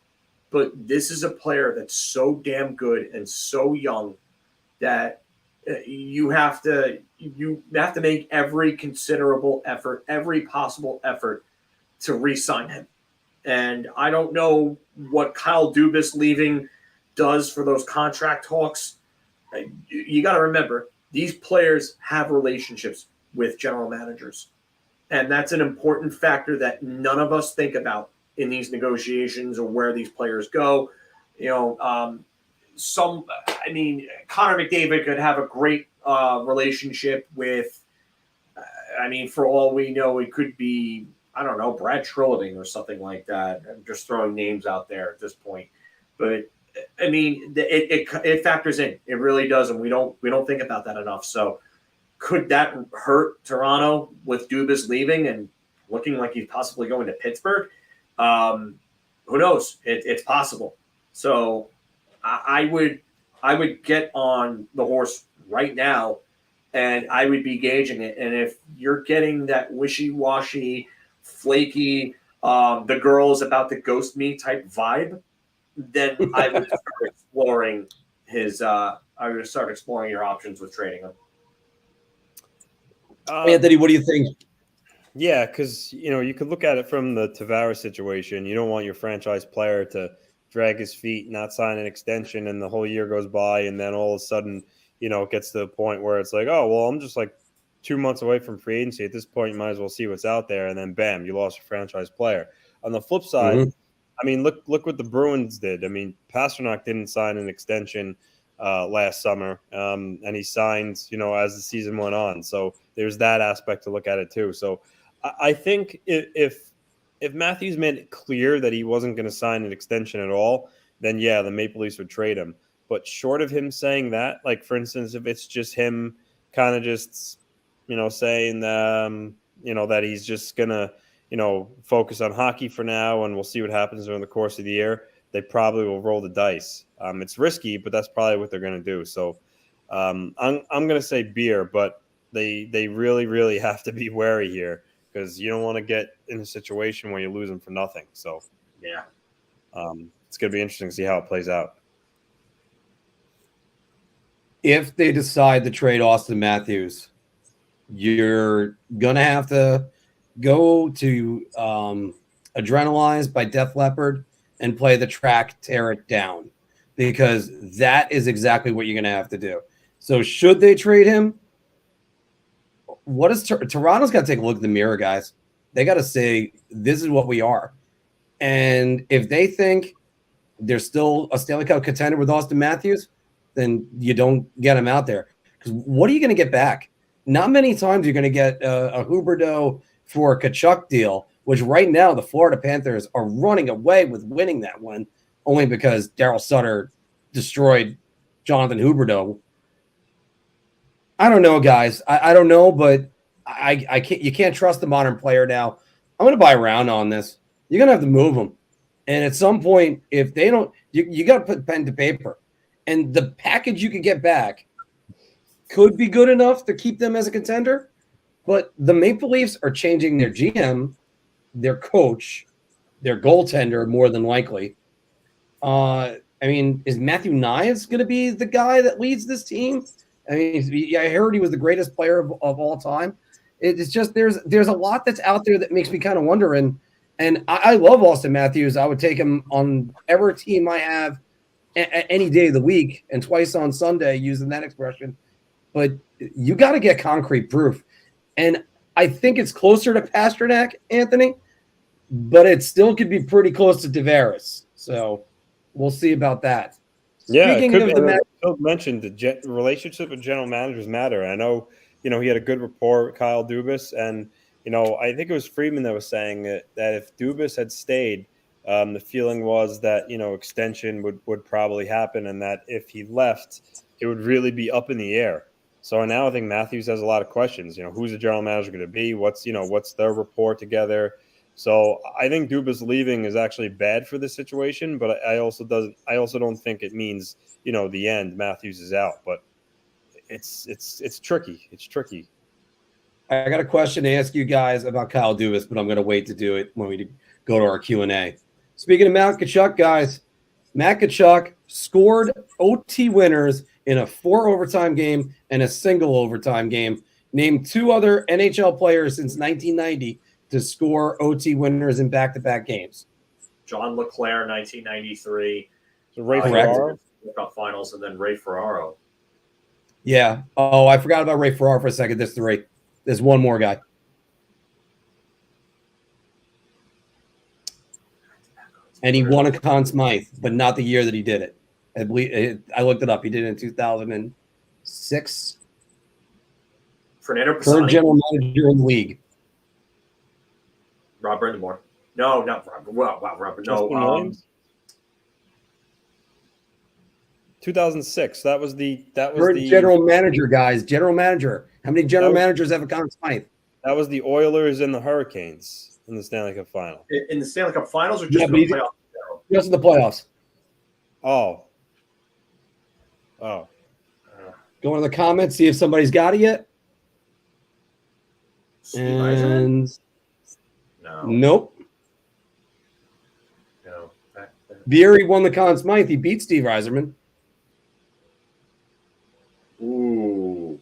But this is a player that's so damn good and so young that you have to make every considerable effort, every possible effort to re-sign him. And I don't know what Kyle Dubas leaving does for those contract talks. You got to remember, these players have relationships with general managers. And that's an important factor that none of us think about in these negotiations or where these players go. Connor McDavid could have a great relationship with, for all we know, it could be, I don't know, Brad Trilliding or something like that. I'm just throwing names out there at this point. But I mean, it factors in. It really does, and we don't think about that enough. So, could that hurt Toronto with Dubas leaving and looking like he's possibly going to Pittsburgh? Who knows? It's possible. So, I would get on the horse right now, and I would be gauging it. And if you're getting that wishy-washy, flaky, the girl's about to ghost me type vibe, then I would start exploring I would start exploring your options with trading him. Anthony, what do you think? Yeah, because you could look at it from the Tavares situation. You don't want your franchise player to drag his feet, not sign an extension, and the whole year goes by, and then all of a sudden, it gets to the point where it's like, oh, well, I'm just like 2 months away from free agency. At this point, you might as well see what's out there, and then bam, you lost your franchise player. On the flip side, I mean, look what the Bruins did. I mean, Pasternak didn't sign an extension last summer, and he signed, as the season went on. So there's that aspect to look at it too. So I think if Matthews made it clear that he wasn't going to sign an extension at all, then yeah, the Maple Leafs would trade him. But short of him saying that, like for instance, if it's just him kind of just, saying that he's just gonna focus on hockey for now, and we'll see what happens during the course of the year, they probably will roll the dice. It's risky, but that's probably what they're going to do. So I'm going to say beer, but they really, really have to be wary here because you don't want to get in a situation where you lose them for nothing. So yeah, it's going to be interesting to see how it plays out. If they decide to trade Austin Matthews, you're going to have to go to Adrenalize by Def Leppard and play the track Tear It Down, because that is exactly what you're going to have to do. So should they trade him? What is Toronto's got to take a look at the mirror, guys. They got to say, this is what we are. And if they think they're still a Stanley Cup contender with Austin Matthews, then you don't get him out there. Because what are you going to get back? Not many times you're going to get a Huberdeau for a Tkachuk deal, which right now the Florida Panthers are running away with winning that one, only because Daryl Sutter destroyed Jonathan Huberdeau. I don't know, guys. I don't know, but I can't. You can't trust the modern player now. I'm going to buy around on this. You're going to have to move them, and at some point, if they don't, you got to put pen to paper, and the package you can get back could be good enough to keep them as a contender. But the Maple Leafs are changing their GM, their coach, their goaltender, more than likely. I mean, is Matthew Knies going to be the guy that leads this team? I mean, I heard he was the greatest player of all time. It's just there's a lot that's out there that makes me kind of wonder. And I love Austin Matthews. I would take him on every team I have any day of the week and twice on Sunday, using that expression. But you got to get concrete proof. And I think it's closer to Pasternak, Anthony, but it still could be pretty close to Tavares. So we'll see about that. Yeah, Phil mentioned the relationship with general managers matter. I know, he had a good rapport with Kyle Dubas, and I think it was Friedman that was saying that if Dubas had stayed, the feeling was that extension would probably happen, and that if he left, it would really be up in the air. So now I think Matthews has a lot of questions. Who's the general manager going to be? What's their rapport together? So I think Dubas leaving is actually bad for this situation, but I also don't think it means the end. Matthews is out, but it's tricky. It's tricky. I got a question to ask you guys about Kyle Dubas, but I'm going to wait to do it when we go to our Q&A. Speaking of Matt Tkachuk, guys, Matt Tkachuk scored OT winners in a 4 overtime game and a single overtime game. Named 2 other NHL players since 1990 to score OT winners in back-to-back games. John LeClaire, 1993. So Ray Ferraro? Cup finals, and then Ray Ferraro. Yeah. Oh, I forgot about Ray Ferraro for a second. There's 3. There's one more guy. And he won a Conn Smythe, but not the year that he did it. I believe I looked it up. He did it in 2006. Fernando Current Pisani. general manager in the league. Rob Brindamore. No, not Rob. Wow, Robert. No. 2006. That was the general manager, guys. General manager. How many general managers have a Conn Smythe? That was the Oilers and the Hurricanes in the Stanley Cup final. In the Stanley Cup finals or just in the playoffs? Just in the playoffs. Oh. Go in the comments, see if somebody's got it yet. Steve Yzerman? No. Nope. No. Beery won the Conn Smythe. He beat Steve Yzerman. Ooh.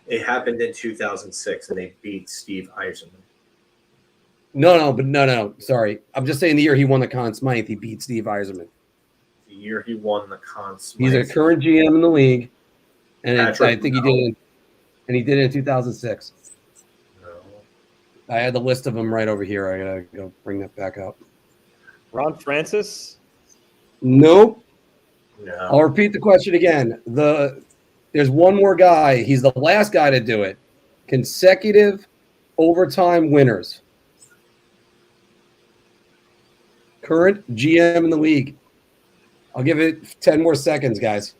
It happened in 2006, and they beat Steve Yzerman. No. Sorry. I'm just saying the year he won the Conn Smythe, he beat Steve Yzerman. The year he won the Conn Smythe. He's a current GM in the league, and I think he did it. And he did it in 2006. No. I had the list of them right over here. I gotta go bring that back up. Ron Francis? Nope. No. I'll repeat the question again. There's one more guy. He's the last guy to do it. Consecutive overtime winners. Current GM in the league. I'll give it 10 more seconds, guys.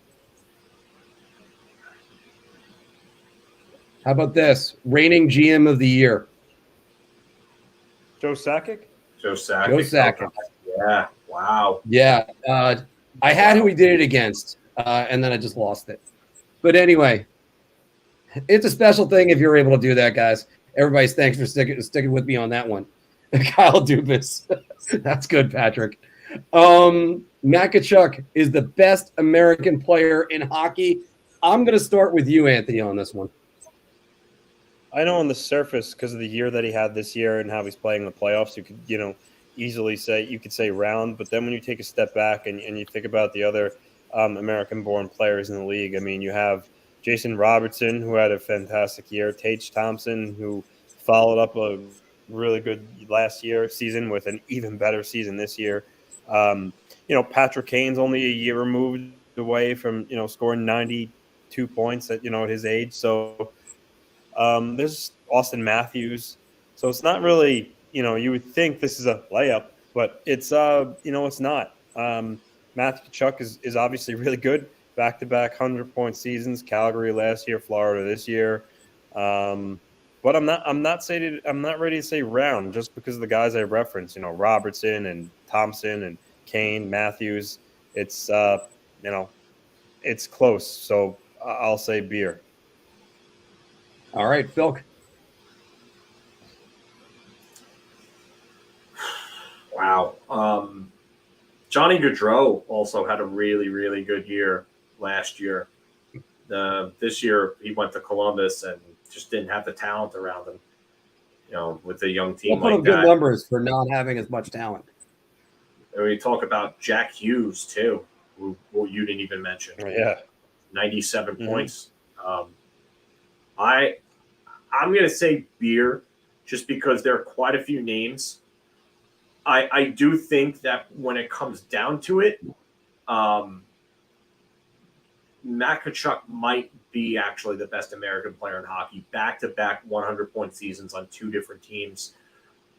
How about this? Reigning GM of the year. Joe Sakic? Joe Sakic. Yeah. Wow. Yeah. I had who he did it against, and then I just lost it. But anyway, it's a special thing if you're able to do that, guys. Everybody's thanks for sticking with me on that one. Kyle Dubas. That's good, Patrick. Matt Tkachuk is the best American player in hockey. I'm going to start with you, Anthony, on this one. I know on the surface, because of the year that he had this year and how he's playing in the playoffs, you could, easily say round. But then when you take a step back and you think about the other American-born players in the league, I mean, you have Jason Robertson, who had a fantastic year, Tage Thompson, who followed up a really good last year season with an even better season this year. Patrick Kane's only a year removed away from, scoring 92 points at, his age. So there's Austin Matthews. So it's not really, you would think this is a layup, but it's, it's not. Matt Tkachuk is obviously really good. Back-to-back 100-point seasons. Calgary last year, Florida this year. But I'm not ready to say round just because of the guys I referenced. Robertson and Thompson and Kane, Matthews. It's it's close. So I'll say beer. All right, Phil. Wow. Johnny Gaudreau also had a really, really good year last year. This year he went to Columbus and just didn't have the talent around him, with a young team like that. Good numbers for not having as much talent. And we talk about Jack Hughes, too, who you didn't even mention. Yeah. 97 points. I'm going to say beer just because there are quite a few names. I do think that when it comes down to it, Matt Tkachuk might be actually the best American player in hockey. Back-to-back 100-point seasons on two different teams.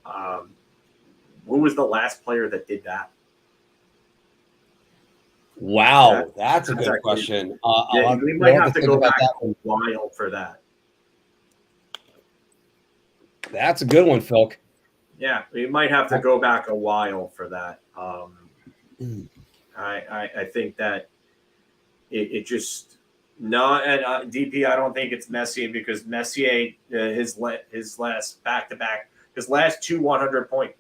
Who was the last player that did that? Wow, that's a good question. We might have to go back a while for that. That's a good one, Phil. Yeah, we might have to go back a while for that. I think that it just at DP. I don't think it's Messier because Messier his last back-to-back, his last 100-point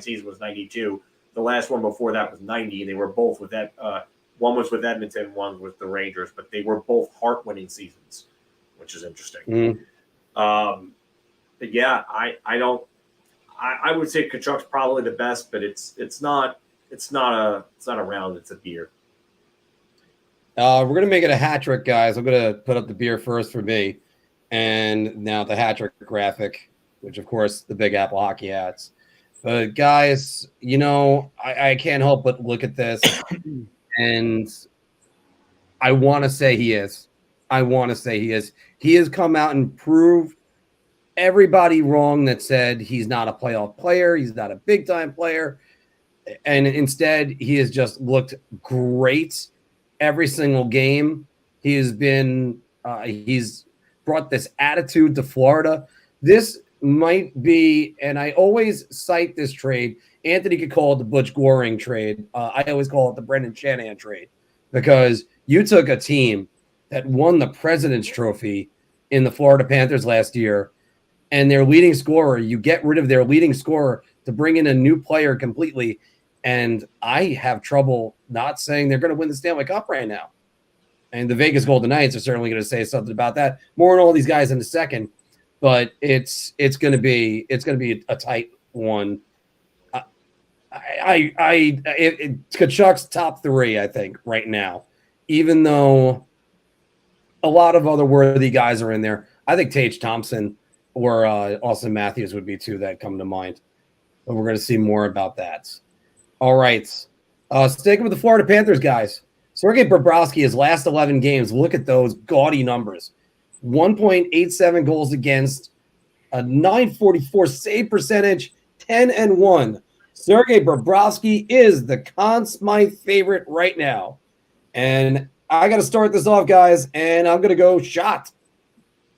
season was 92. The last one before that was 90. They were both with that. One was with Edmonton, one with the Rangers, but they were both heart-winning seasons, which is interesting. But yeah, I would say Tkachuk's probably the best, but it's not a round. It's a beer. We're gonna make it a hat trick, guys. I'm gonna put up the beer first for me, and now the hat trick graphic, which of course the Big Apple hockey hats. But guys, I can't help but look at this, and I want to say he is. He has come out and proved everybody wrong that said he's not a playoff player, he's not a big-time player, and instead he has just looked great every single game. He has been he's brought this attitude to Florida. This might be, and I always cite this trade. Anthony could call it the Butch Goring trade. I always call it the Brendan Shanahan trade, because you took a team that won the President's Trophy in the Florida Panthers last year, and their leading scorer, you get rid of their leading scorer to bring in a new player completely. And I have trouble not saying they're going to win the Stanley Cup right now. And the Vegas Golden Knights are certainly going to say something about that. More on all these guys in a second, but it's going to be a tight one. Tkachuk's top 3, I think, right now, even though a lot of other worthy guys are in there. I think Tage Thompson or Austin Matthews would be 2 that come to mind. But we're going to see more about that. All right. Sticking with the Florida Panthers, guys. Sergei Bobrovsky, his last 11 games, look at those gaudy numbers. 1.87 goals against, a 944 save percentage, 10-1. Sergei Bobrovsky is the Conn Smythe favorite right now. And I got to start this off, guys, and I'm going to go shot.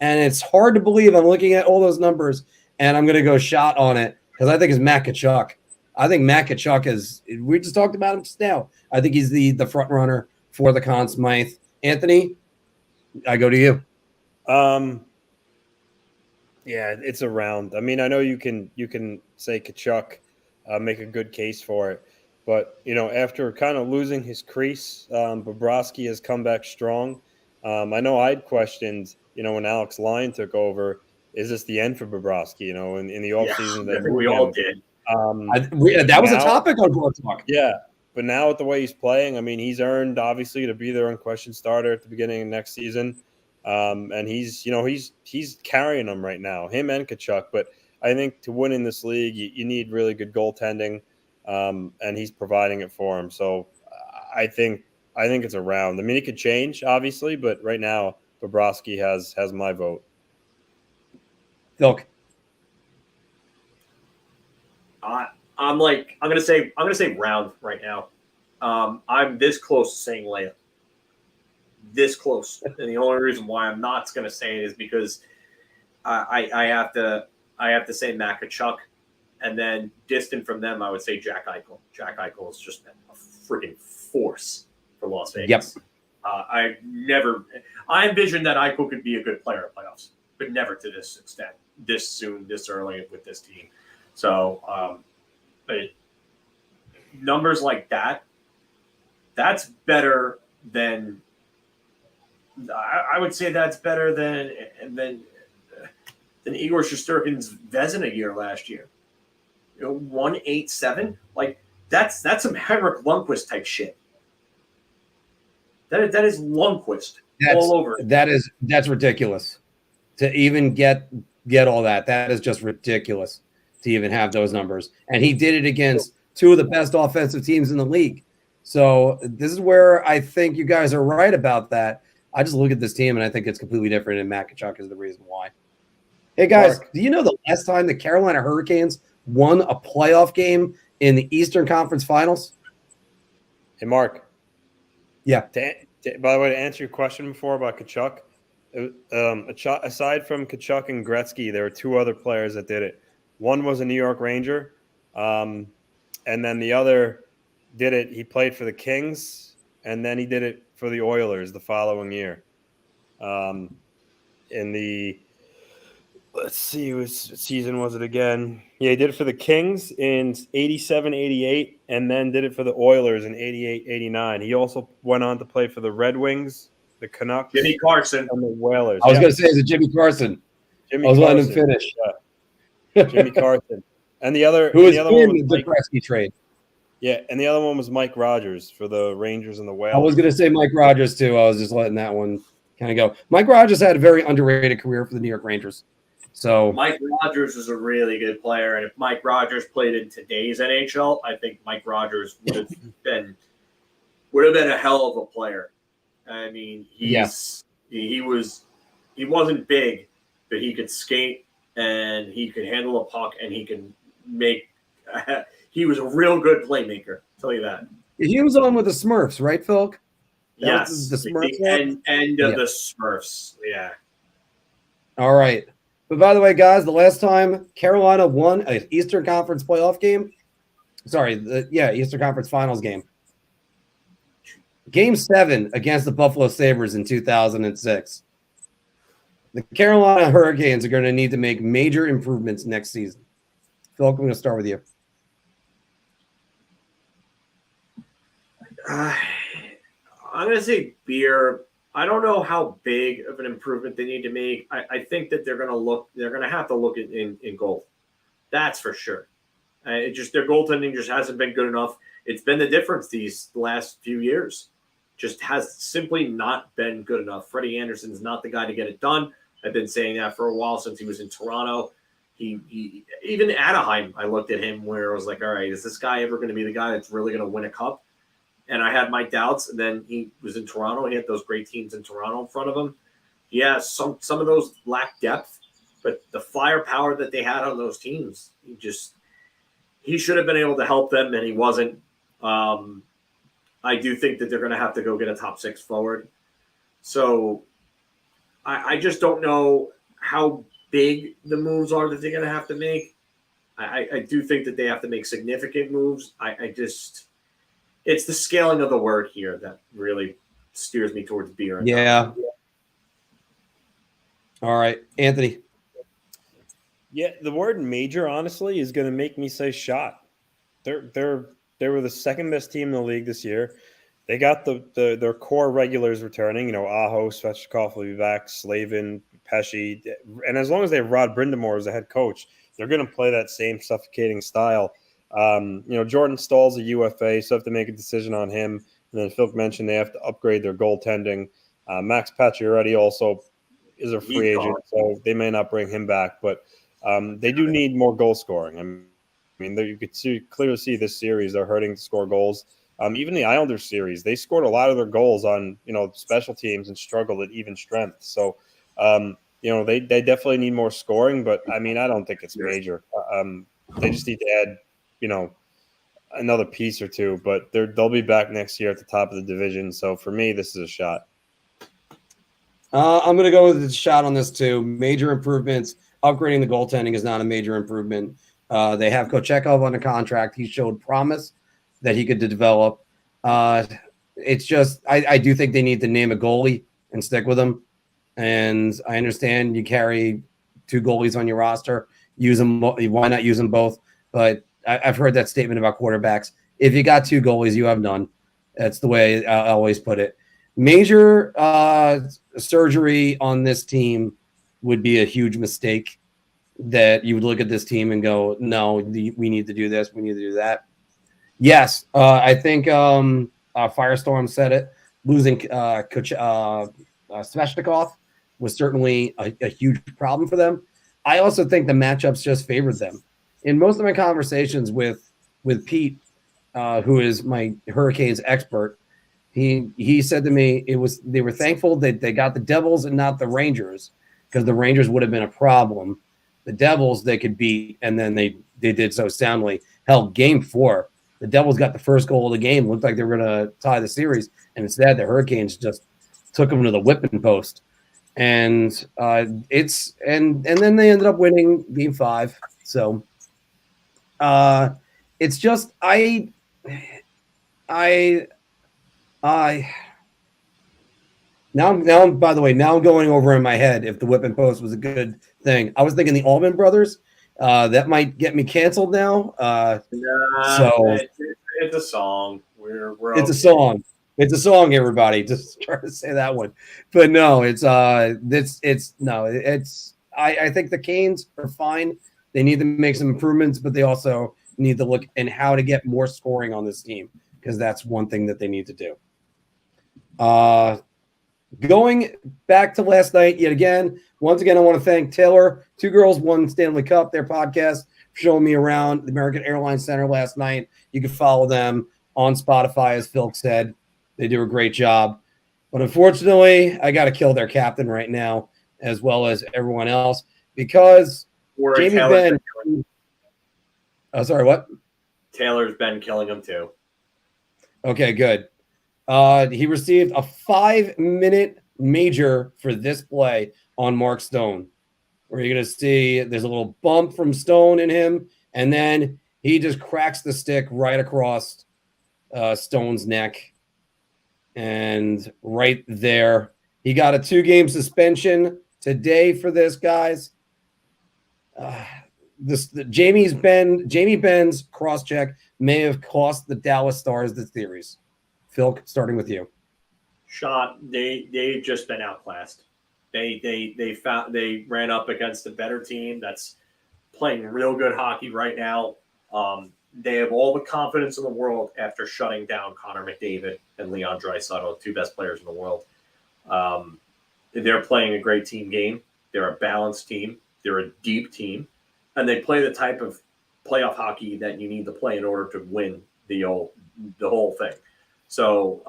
And it's hard to believe I'm looking at all those numbers, and I'm going to go shot on it because I think it's Matt Tkachuk. I think Matt Tkachuk is – we just talked about him just now. I think he's the front runner for the Conn Smythe. Anthony, I go to you. Yeah, it's around. I mean, I know you can say Tkachuk, make a good case for it. But, you know, after kind of losing his crease, Bobrovsky has come back strong. I know I'd questioned, you know, when Alex Lyon took over, is this the end for Bobrovsky? You know, in the offseason, I think we all did. That was a topic on Bar Talk. Yeah, but now with the way he's playing, I mean, he's earned, obviously, to be their unquestioned starter at the beginning of next season. And he's carrying them right now, him and Tkachuk. But I think to win in this league, you need really good goaltending. And he's providing it for him. So I think it's around. I mean, it could change, obviously, but right now Bobrovsky has my vote. Look, I'm gonna say round right now. I'm this close to saying layup. This close, and the only reason why I'm not gonna say it is because I have to say Matt Tkachuk. And then distant from them, I would say Jack Eichel. Jack Eichel has just been a freaking force for Las Vegas. Yep. I envisioned that Eichel could be a good player in playoffs, but never to this extent, this soon, this early with this team. So, but numbers like that, that's better than. I would say that's better than Igor Shesterkin's Vezina year last year. 187, like that's some Henrik Lundqvist type shit. That is Lundqvist all over. That's ridiculous to even get all that. That is just ridiculous to even have those numbers. And he did it against 2 of the best offensive teams in the league. So this is where I think you guys are right about that. I just look at this team and I think it's completely different, and Matt Tkachuk is the reason why. Hey guys, Marc, do you know the last time the Carolina Hurricanes won a playoff game in the Eastern Conference Finals? Hey, Marc. Yeah. By the way, to answer your question before about Tkachuk, aside from Tkachuk and Gretzky, there were 2 other players that did it. One was a New York Ranger, and then the other did it. He played for the Kings, and then he did it for the Oilers the following year. Let's see, what season was it again? Yeah, he did it for the Kings in 87-88, and then did it for the Oilers in 88-89. He also went on to play for the Red Wings, the Canucks, Jimmy Carson, and the Whalers. I was going to say, is it Jimmy Carson? I was letting him finish. Yeah. Jimmy Carson. And the other Who was in the Gretzky trade? Yeah, and the other one was Mike Rogers for the Rangers and the Whalers. I was going to say Mike Rogers, too. I was just letting that one kind of go. Mike Rogers had a very underrated career for the New York Rangers. So Mike Rogers is a really good player, and if Mike Rogers played in today's NHL, I think Mike Rogers would have been a hell of a player. I mean, he wasn't big, but he could skate. and he could handle a puck, and he can make. He was a real good playmaker. I'll tell you that. He was on with the Smurfs, right, Phil? Yes, the Smurfs end of the Smurfs. Yeah. All right. But by the way, guys, the last time Carolina won an Eastern Conference playoff game, Eastern Conference Finals game, Game 7 against the Buffalo Sabres in 2006. The Carolina Hurricanes are going to need to make major improvements next season. Phil, I'm going to start with you. I'm going to say beer. I don't know how big of an improvement they need to make. I think that they're going to have to look in goal. That's for sure. Their goaltending just hasn't been good enough. It's been the difference these last few years. Just has simply not been good enough. Freddie Anderson's not the guy to get it done. I've been saying that for a while since he was in Toronto. He even Anaheim, I looked at him where I was like, all right, is this guy ever going to be the guy that's really going to win a cup? And I had my doubts. And then he was in Toronto. He had those great teams in Toronto in front of him. Yeah, some of those lack depth, but the firepower that they had on those teams, he should have been able to help them, and he wasn't. I do think that they're going to have to go get a top 6 forward. So I just don't know how big the moves are that they're going to have to make. I do think that they have to make significant moves. It's the scaling of the word here that really steers me towards beer. Yeah. All right, Anthony. Yeah, the word major, honestly, is going to make me say shot. They were the second best team in the league this year. They got their core regulars returning. Aho, Svechnikov will be back, Slavin, Pesci. And as long as they have Rod Brindamore as the head coach, they're going to play that same suffocating style. Jordan Stahl's a UFA, so have to make a decision on him. And then Phil mentioned they have to upgrade their goaltending. Max Pacioretty also is a free agent, so they may not bring him back. But they do need more goal scoring. I mean, you could clearly see this series they're hurting to score goals. Even the Islanders series, they scored a lot of their goals on special teams and struggled at even strength. So they definitely need more scoring. But I mean, I don't think it's major. They just need to add another piece or two. But they'll be back next year at the top of the division. So for me, this is a shot. I'm going to go with the shot on this too. Major improvements. Upgrading the goaltending is not a major improvement. They have Kochekov on a contract. He showed promise that he could develop. It's just I do think they need to name a goalie and stick with him. And I understand you carry 2 goalies on your roster. Use them. Why not use them both? But I've heard that statement about quarterbacks. If you got 2 goalies, you have none. That's the way I always put it. Major surgery on this team would be a huge mistake. That you would look at this team and go, no, we need to do this. We need to do that. Yes, I think Firestorm said it. Losing Svechnikov was certainly a huge problem for them. I also think the matchups just favored them. In most of my conversations with Pete, who is my Hurricanes expert, he said to me they were thankful that they got the Devils and not the Rangers, because the Rangers would have been a problem. The Devils they could beat, and then they did so soundly. Hell, Game 4, the Devils got the first goal of the game. Looked like they were going to tie the series, and instead the Hurricanes just took them to the whipping post. And then they ended up winning Game 5. So it's just Now, by the way, I'm going over in my head if the whipping post was a good thing. I was thinking the Allman Brothers. That might get me canceled now. It's a song. It's a song. It's a song, everybody. Just try to say that one. But no, I think the Canes are fine. They need to make some improvements, but they also need to look at how to get more scoring on this team, because that's one thing that they need to do. Going back to last night yet again, once again, I want to thank Taylor, 2 Girls, 1 Stanley Cup, their podcast, for showing me around the American Airlines Center last night. You can follow them on Spotify, as Phil said. They do a great job. But unfortunately, I got to kill their captain right now, as well as everyone else, because Or Jamie Taylor's Benn. Oh, sorry, what? Taylor's been killing him too. Okay, good. He received a 5-minute major for this play on Mark Stone, where you're going to see there's a little bump from Stone in him, and then he just cracks the stick right across Stone's neck. And right there, he got a 2-game suspension today for this, guys. Jamie Benn's cross-check may have cost the Dallas Stars the series. Phil, starting with you. Shot. They've just been outclassed. They ran up against a better team that's playing real good hockey right now. They have all the confidence in the world after shutting down Connor McDavid and Leon Draisaitl, 2 best players in the world. They're playing a great team game. They're a balanced team. They're a deep team, and they play the type of playoff hockey that you need to play in order to win the whole thing. So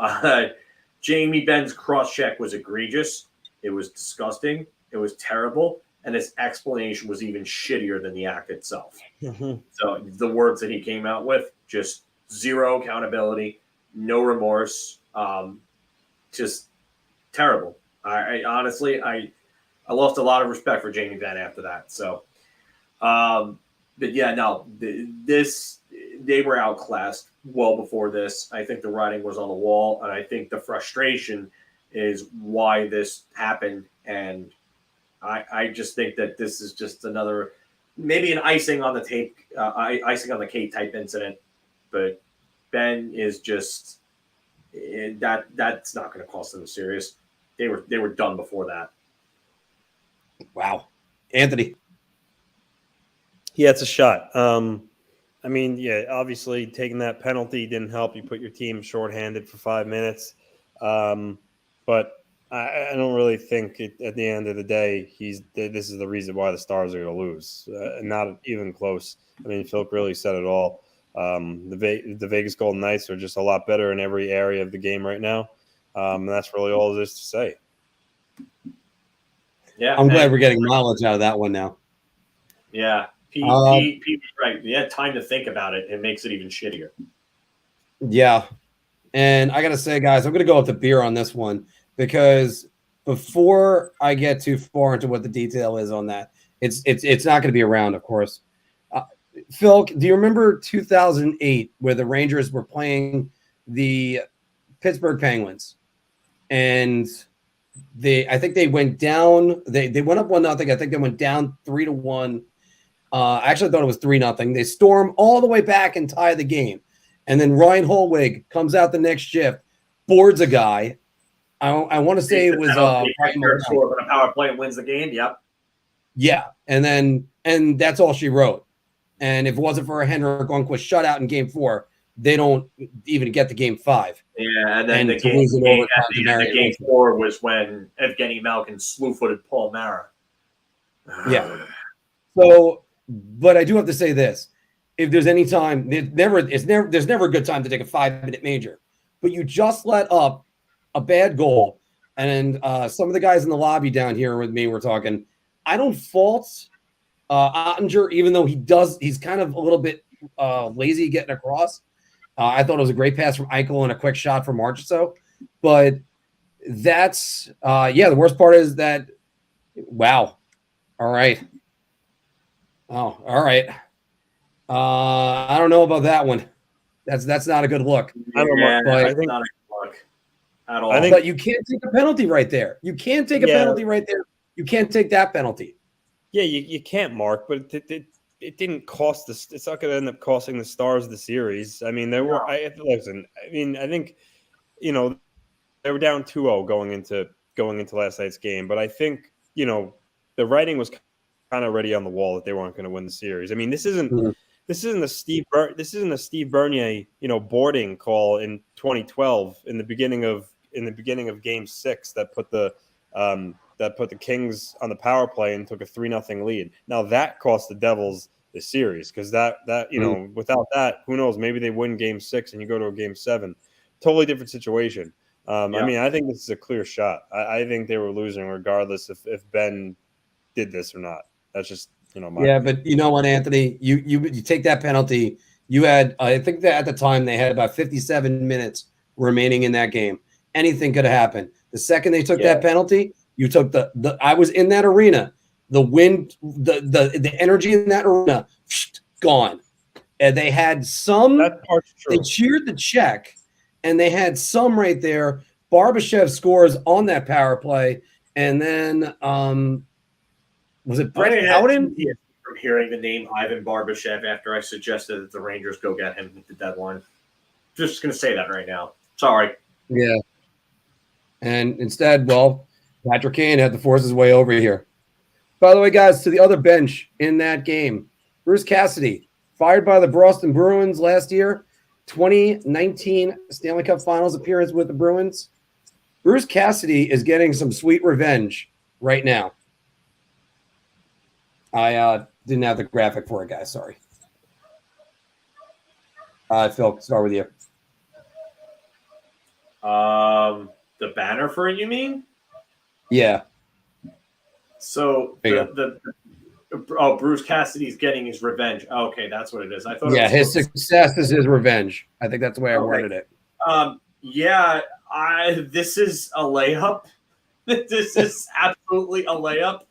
Jamie Benn's cross-check was egregious. It was disgusting. It was terrible. And his explanation was even shittier than the act itself. Mm-hmm. So the words that he came out with, just zero accountability, no remorse, just terrible. I honestly lost a lot of respect for Jamie Benn after that. So, but yeah, no, they were outclassed well before this. I think the writing was on the wall, and I think the frustration is why this happened. And I just think that this is just another, maybe an icing on the cake type incident. But Ben is just that's not going to cost them the series. They were done before that. Wow, Anthony. Yeah, it's a shot. I mean, yeah, obviously taking that penalty didn't help. You put your team shorthanded for 5 minutes. But I don't really think at the end of the day, this is the reason why the Stars are going to lose. Not even close. I mean, Phil really said it all. The Vegas Golden Knights are just a lot better in every area of the game right now. And that's really all there is to say. Yeah, I'm glad we're getting mileage out of that one now. Yeah, Pete was right. You had time to think about it. It makes it even shittier. Yeah. And I got to say, guys, I'm going to go with the beer on this one because before I get too far into what the detail is on that, it's not going to be around, of course. Phil, do you remember 2008 where the Rangers were playing the Pittsburgh Penguins? And I think they went down. They went up 1-0. I think they went down 3-1. I actually thought it was 3-0. They storm all the way back and tie the game. And then Ryan Holwig comes out the next shift, boards a guy. I want to say it was score on a power play and wins the game. Yep. Yeah, and that's all she wrote. And if it wasn't for a Henrik Lundqvist shutout in Game 4, they don't even get to Game 5. Yeah, and then the game 4 was when Evgeny Malkin slew-footed Paul Mara. Yeah. So, but I do have to say this: if there's any time, there's never a good time to take a 5-minute major. But you just let up a bad goal, and some of the guys in the lobby down here with me were talking. I don't fault Ottinger, even though he's kind of a little bit lazy getting across. I thought it was a great pass from Eichel and a quick shot from Marchessault. But that's the worst part is that wow. All right. Oh, all right. I don't know about that one. That's not a good look. I think not a good look at all. But you can't take a penalty right there. You can't take a penalty right there. You can't take that penalty. Yeah, you can't, Mark, but it didn't cost this. It's not going to end up costing the Stars the series. I mean, listen. I mean, I think they were down 2-0 going into last night's game, but I think the writing was kind of already on the wall that they weren't going to win the series. I mean, this isn't a Steve Bernier boarding call in 2012 in the beginning of Game 6 that put the Kings on the power play and took a 3-0 lead. Now that cost the Devils the series because that without that, who knows? Maybe they win Game 6 and you go to a Game 7. Totally different situation. I mean, I think this is a clear shot. I think they were losing regardless if Ben did this or not. That's just Yeah, but you know what, Anthony? You take that penalty. You had, I think that at the time they had about 57 minutes remaining in that game. Anything could have happened. The second they took that penalty, you took the. I was in that arena. The wind, the energy in that arena, gone. And they had some. That part's true. They cheered the check, and they had some right there. Barbashev scores on that power play, and then was it Brennan Howden? From hearing the name Ivan Barbashev after I suggested that the Rangers go get him at the deadline. Just going to say that right now. Sorry. Yeah. And instead, well, Patrick Kane had to force his way over here. By the way, guys, to the other bench in that game, Bruce Cassidy, fired by the Boston Bruins last year, 2019 Stanley Cup Finals appearance with the Bruins. Bruce Cassidy is getting some sweet revenge right now. I didn't have the graphic for it, guys. Sorry. Phil, start with you. The banner for it, you mean? Yeah. So Bruce Cassidy's getting his revenge. Okay, that's what it is. I thought. Yeah, his success is his revenge. I think that's the way I worded it. This is a layup. This is absolutely a layup.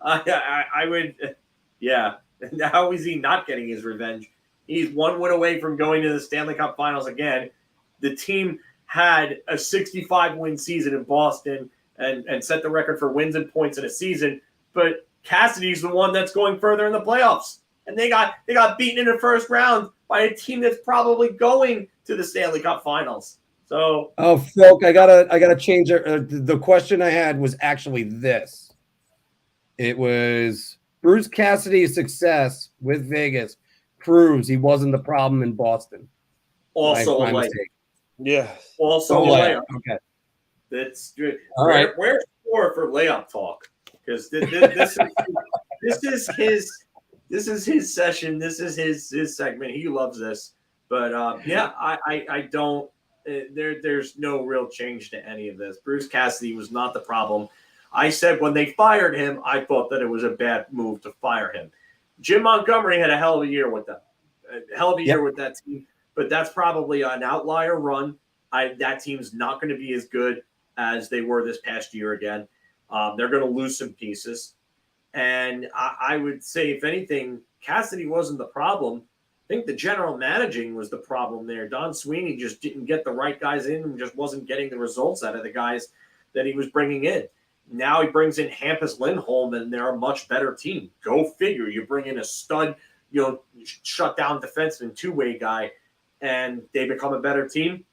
I would, yeah. How is he not getting his revenge? He's one win away from going to the Stanley Cup Finals again. The team had a 65-win season in Boston and set the record for wins and points in a season, but Cassidy's the one that's going further in the playoffs, and they got beaten in the first round by a team that's probably going to the Stanley Cup Finals. So, Phil, I gotta change it. The question I had was actually this. It was Bruce Cassidy's success with Vegas proves he wasn't the problem in Boston. Also, my mistake. Yeah. Also, a layup. Okay. That's good. All right. Where's score for layup talk? Because this is his session. This is his segment. He loves this. But I don't. There's no real change to any of this. Bruce Cassidy was not the problem. I said when they fired him, I thought that it was a bad move to fire him. Jim Montgomery had a hell of a year with them, year with that team. But that's probably an outlier run. That team's not going to be as good as they were this past year again. They're going to lose some pieces. And I would say, if anything, Cassidy wasn't the problem. I think the general managing was the problem there. Don Sweeney just didn't get the right guys in and just wasn't getting the results out of the guys that he was bringing in. Now he brings in Hampus Lindholm, and they're a much better team. Go figure. You bring in a stud, shut-down defenseman, two-way guy, and they become a better team.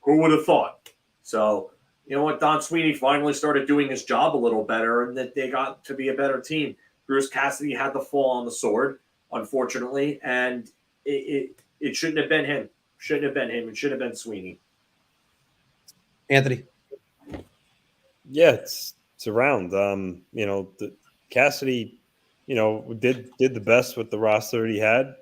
Who would have thought? So, you know what? Don Sweeney finally started doing his job a little better, and that they got to be a better team. Bruce Cassidy had the fall on the sword, unfortunately, and it shouldn't have been him. Shouldn't have been him. It should have been Sweeney. Anthony. Yeah, it's around. The Cassidy, did the best with the roster that he had.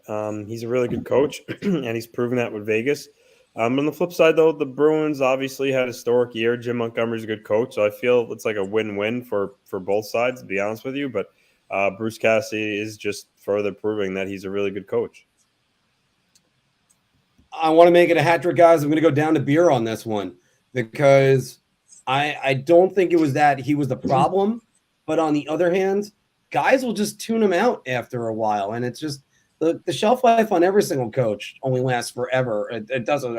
He's a really good coach, and he's proven that with Vegas. On the flip side, though, the Bruins obviously had a historic year. Jim Montgomery's a good coach, so I feel it's like a win-win for both sides, to be honest with you. But Bruce Cassidy is just further proving that he's a really good coach. I want to make it a hat trick, guys. I'm going to go down to beer on this one because I don't think it was that he was the problem. But on the other hand, guys will just tune him out after a while. And it's just the shelf life on every single coach only lasts forever. It doesn't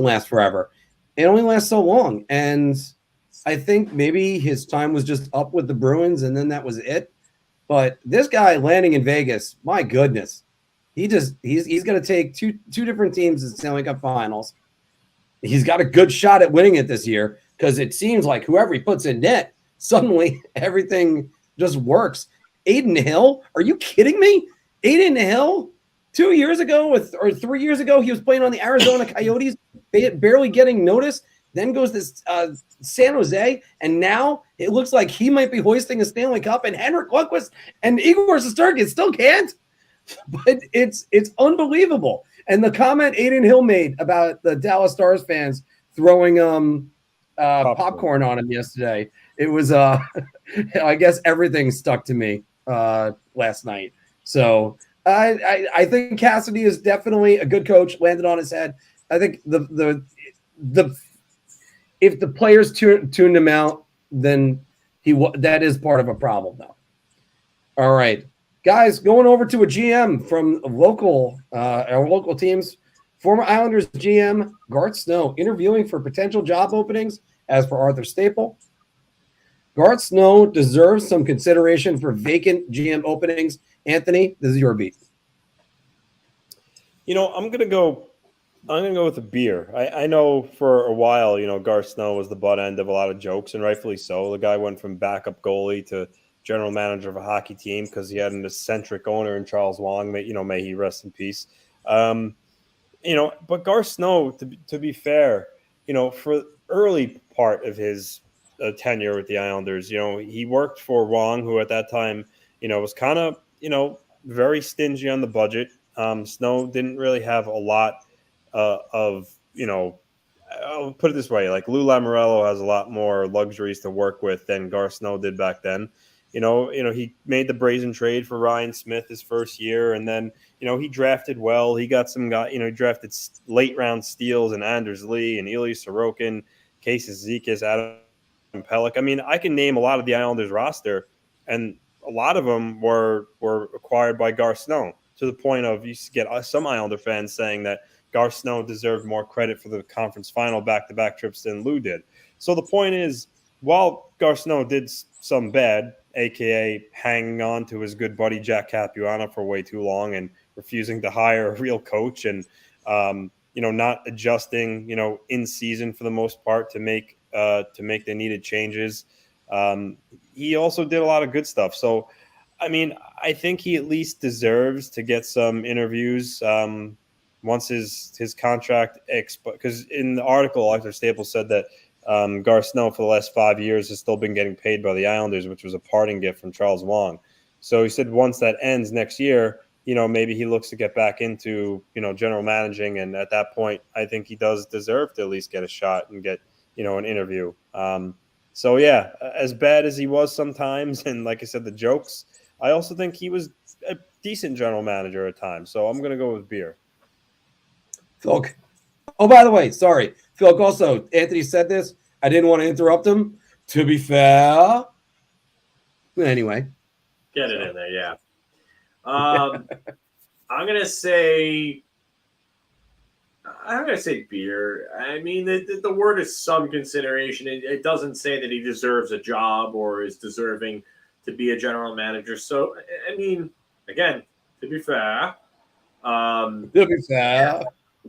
last forever. It only lasts so long. And I think maybe his time was just up with the Bruins and then that was it. But this guy landing in Vegas, my goodness, he's going to take two different teams in the Stanley Cup Finals. He's got a good shot at winning it this year because it seems like whoever he puts in net, suddenly everything just works. Aiden Hill, are you kidding me? Aiden Hill, 2 years ago or 3 years ago, he was playing on the Arizona Coyotes, barely getting noticed. Then goes to San Jose, and now it looks like he might be hoisting a Stanley Cup, and Henrik Lundqvist and Igor Shesterkin still can't. But it's unbelievable. And the comment Aiden Hill made about the Dallas Stars fans throwing popcorn on him yesterday, it was I guess everything stuck to me last night. So I think Cassidy is definitely a good coach, landed on his head. I think the if the players tuned him out, then that is part of a problem, though. All right, guys, going over to a GM from our local teams. Former Islanders GM Garth Snow interviewing for potential job openings, as per Arthur Staple. Garth Snow deserves some consideration for vacant GM openings. Anthony, this is your beat. I'm gonna go with a beer. I know for a while, Garth Snow was the butt end of a lot of jokes, and rightfully so. The guy went from backup goalie to general manager of a hockey team because he had an eccentric owner in Charles Wang. May he rest in peace. But Garth Snow, to be fair, for early part of his tenure with the Islanders, he worked for Wang, who at that time, was kind of, very stingy on the budget. Snow didn't really have a lot of, I'll put it this way, like Lou Lamoriello has a lot more luxuries to work with than Garth Snow did back then. He made the brazen trade for Ryan Smith his first year, and then he drafted well. He got some guy, he drafted late round steals and Anders Lee and Ilya Sorokin, Casey Zizekas, Adam Pelech. I mean, I can name a lot of the Islanders roster, and a lot of them were acquired by Garth Snow, to the point of you get some Islander fans saying that Garth Snow deserved more credit for the conference final back-to-back trips than Lou did. So the point is, while Garth Snow did some bad, a.k.a. hanging on to his good buddy Jack Capuano for way too long and refusing to hire a real coach and, not adjusting, in season for the most part to make the needed changes. He also did a lot of good stuff. So, I mean, I think he at least deserves to get some interviews once his contract because in the article, Arthur Staples said that Garth Snow for the last 5 years has still been getting paid by the Islanders, which was a parting gift from Charles Wang. So he said once that ends next year, maybe he looks to get back into, general managing. And at that point, I think he does deserve to at least get a shot and get, an interview. So, yeah, as bad as he was sometimes, and like I said, the jokes, I also think he was a decent general manager at times. So I'm going to go with beer. Phil. Oh, by the way, sorry. Phil, also, Anthony said this. I didn't want to interrupt him. To be fair. Anyway. Get it in there, yeah. I'm gonna say beer. I mean, the word is some consideration. It doesn't say that he deserves a job or is deserving to be a general manager. So, I mean, again, to be fair.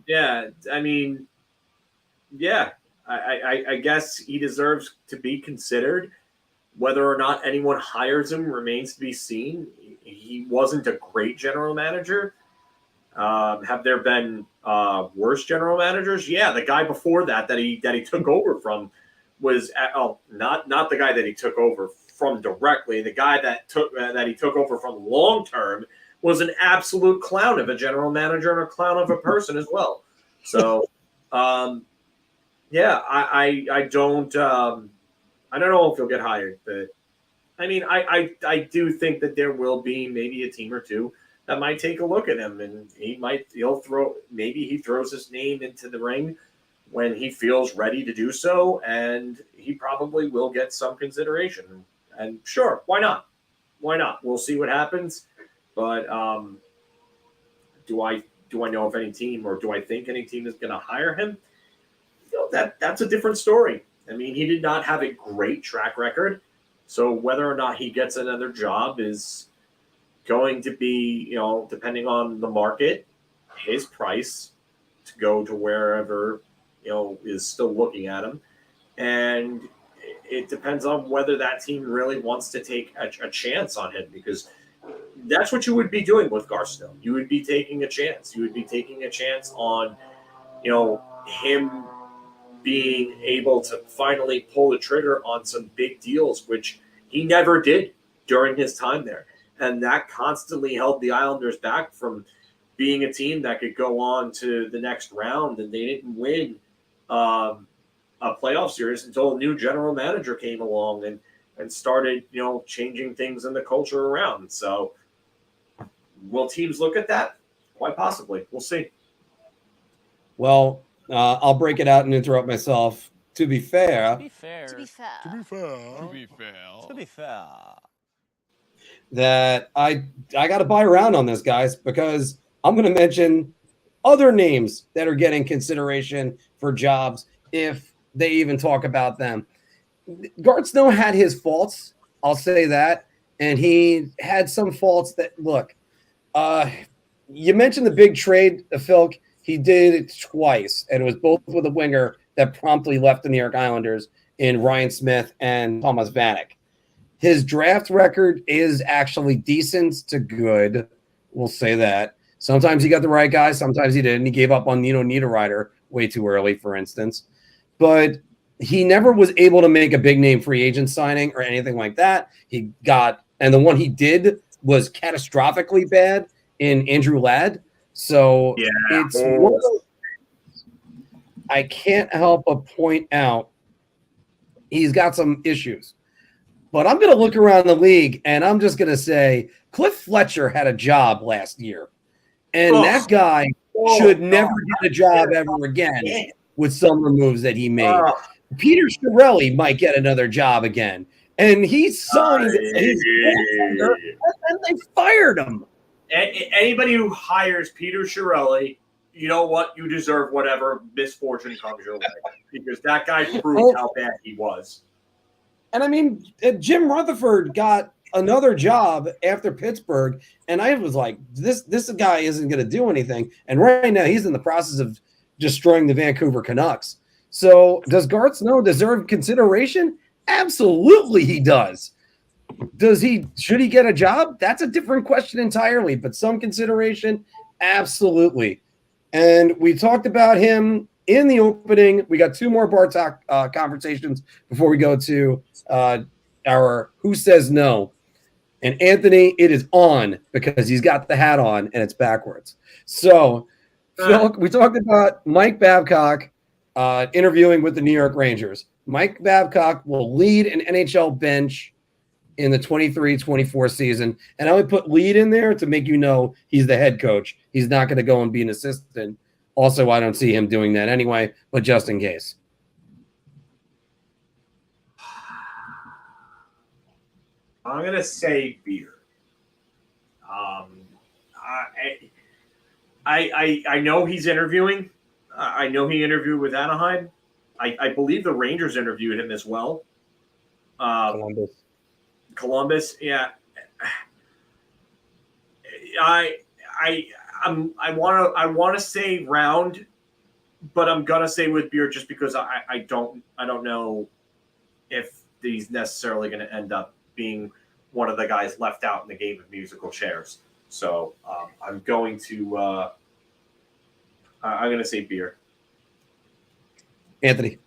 Yeah, I mean, yeah, I guess he deserves to be considered. Whether or not anyone hires him remains to be seen. He wasn't a great general manager. Have there been worse general managers? Yeah, the guy before that he took over from was not the guy that he took over from directly. The guy that he took over from long term was an absolute clown of a general manager and a clown of a person as well. So, yeah, I don't know if he'll get hired, but I mean, I do think that there will be maybe a team or two that might take a look at him, and he throws his name into the ring when he feels ready to do so, and he probably will get some consideration. And sure, why not? Why not? We'll see what happens. But do I know of any team, or do I think any team is going to hire him? That's a different story. I mean, he did not have a great track record, so whether or not he gets another job is going to be, depending on the market, his price to go to wherever, is still looking at him. And it depends on whether that team really wants to take a chance on him, because that's what you would be doing with Garth Snow. You would be taking a chance. You would be taking a chance on, him being able to finally pull the trigger on some big deals, which he never did during his time there. And that constantly held the Islanders back from being a team that could go on to the next round. And they didn't win a playoff series until a new general manager came along and started, changing things in the culture around. So Will teams look at that? Quite possibly. We'll see. Well, I'll break it out and interrupt myself. To be fair, that I got to buy around on this, guys, because I'm going to mention other names that are getting consideration for jobs if they even talk about them. Garth Snow had his faults, I'll say that, and he had some faults that, look, you mentioned the big trade, Phil. He did it twice, and it was both with a winger that promptly left the New York Islanders in Ryan Smith and Thomas Vanek. His draft record is actually decent to good. We'll say that. Sometimes he got the right guy, sometimes he didn't. He gave up on Nino Niederreiter way too early, for instance. But he never was able to make a big name free agent signing or anything like that. And the one he did was catastrophically bad in Andrew Ladd. So it's one of those, I can't help but point out he's got some issues. But I'm going to look around the league, and I'm just going to say Cliff Fletcher had a job last year. And that guy should never get a job ever again with some of the moves that he made. Peter Chiarelli might get another job again. And he signed his and they fired him. Anybody who hires Peter Chiarelli, you know what? You deserve whatever misfortune comes your way. Because that guy proved how bad he was. And I mean, Jim Rutherford got another job after Pittsburgh, and I was like, this guy isn't going to do anything. And right now, he's in the process of destroying the Vancouver Canucks. So does Garth Snow deserve consideration? Absolutely he does. Should he get a job? That's a different question entirely, but some consideration, absolutely. And we talked about him in the opening. We got two more Bar Talk conversations before we go to our Who Says No. And Anthony, it is on because he's got the hat on and it's backwards. So Phil, we talked about Mike Babcock interviewing with the New York Rangers. Mike Babcock will lead an NHL bench in the 23-24 season. And I only put lead in there to make you know he's the head coach. He's not going to go and be an assistant. Also, I don't see him doing that anyway, but just in case. I'm going to say beer. I know he's interviewing. I know he interviewed with Anaheim. I believe the Rangers interviewed him as well. Columbus, yeah. I want to say round, but I'm gonna say with beer just because I don't know if he's necessarily going to end up being one of the guys left out in the game of musical chairs. So I'm going to say beer. Anthony.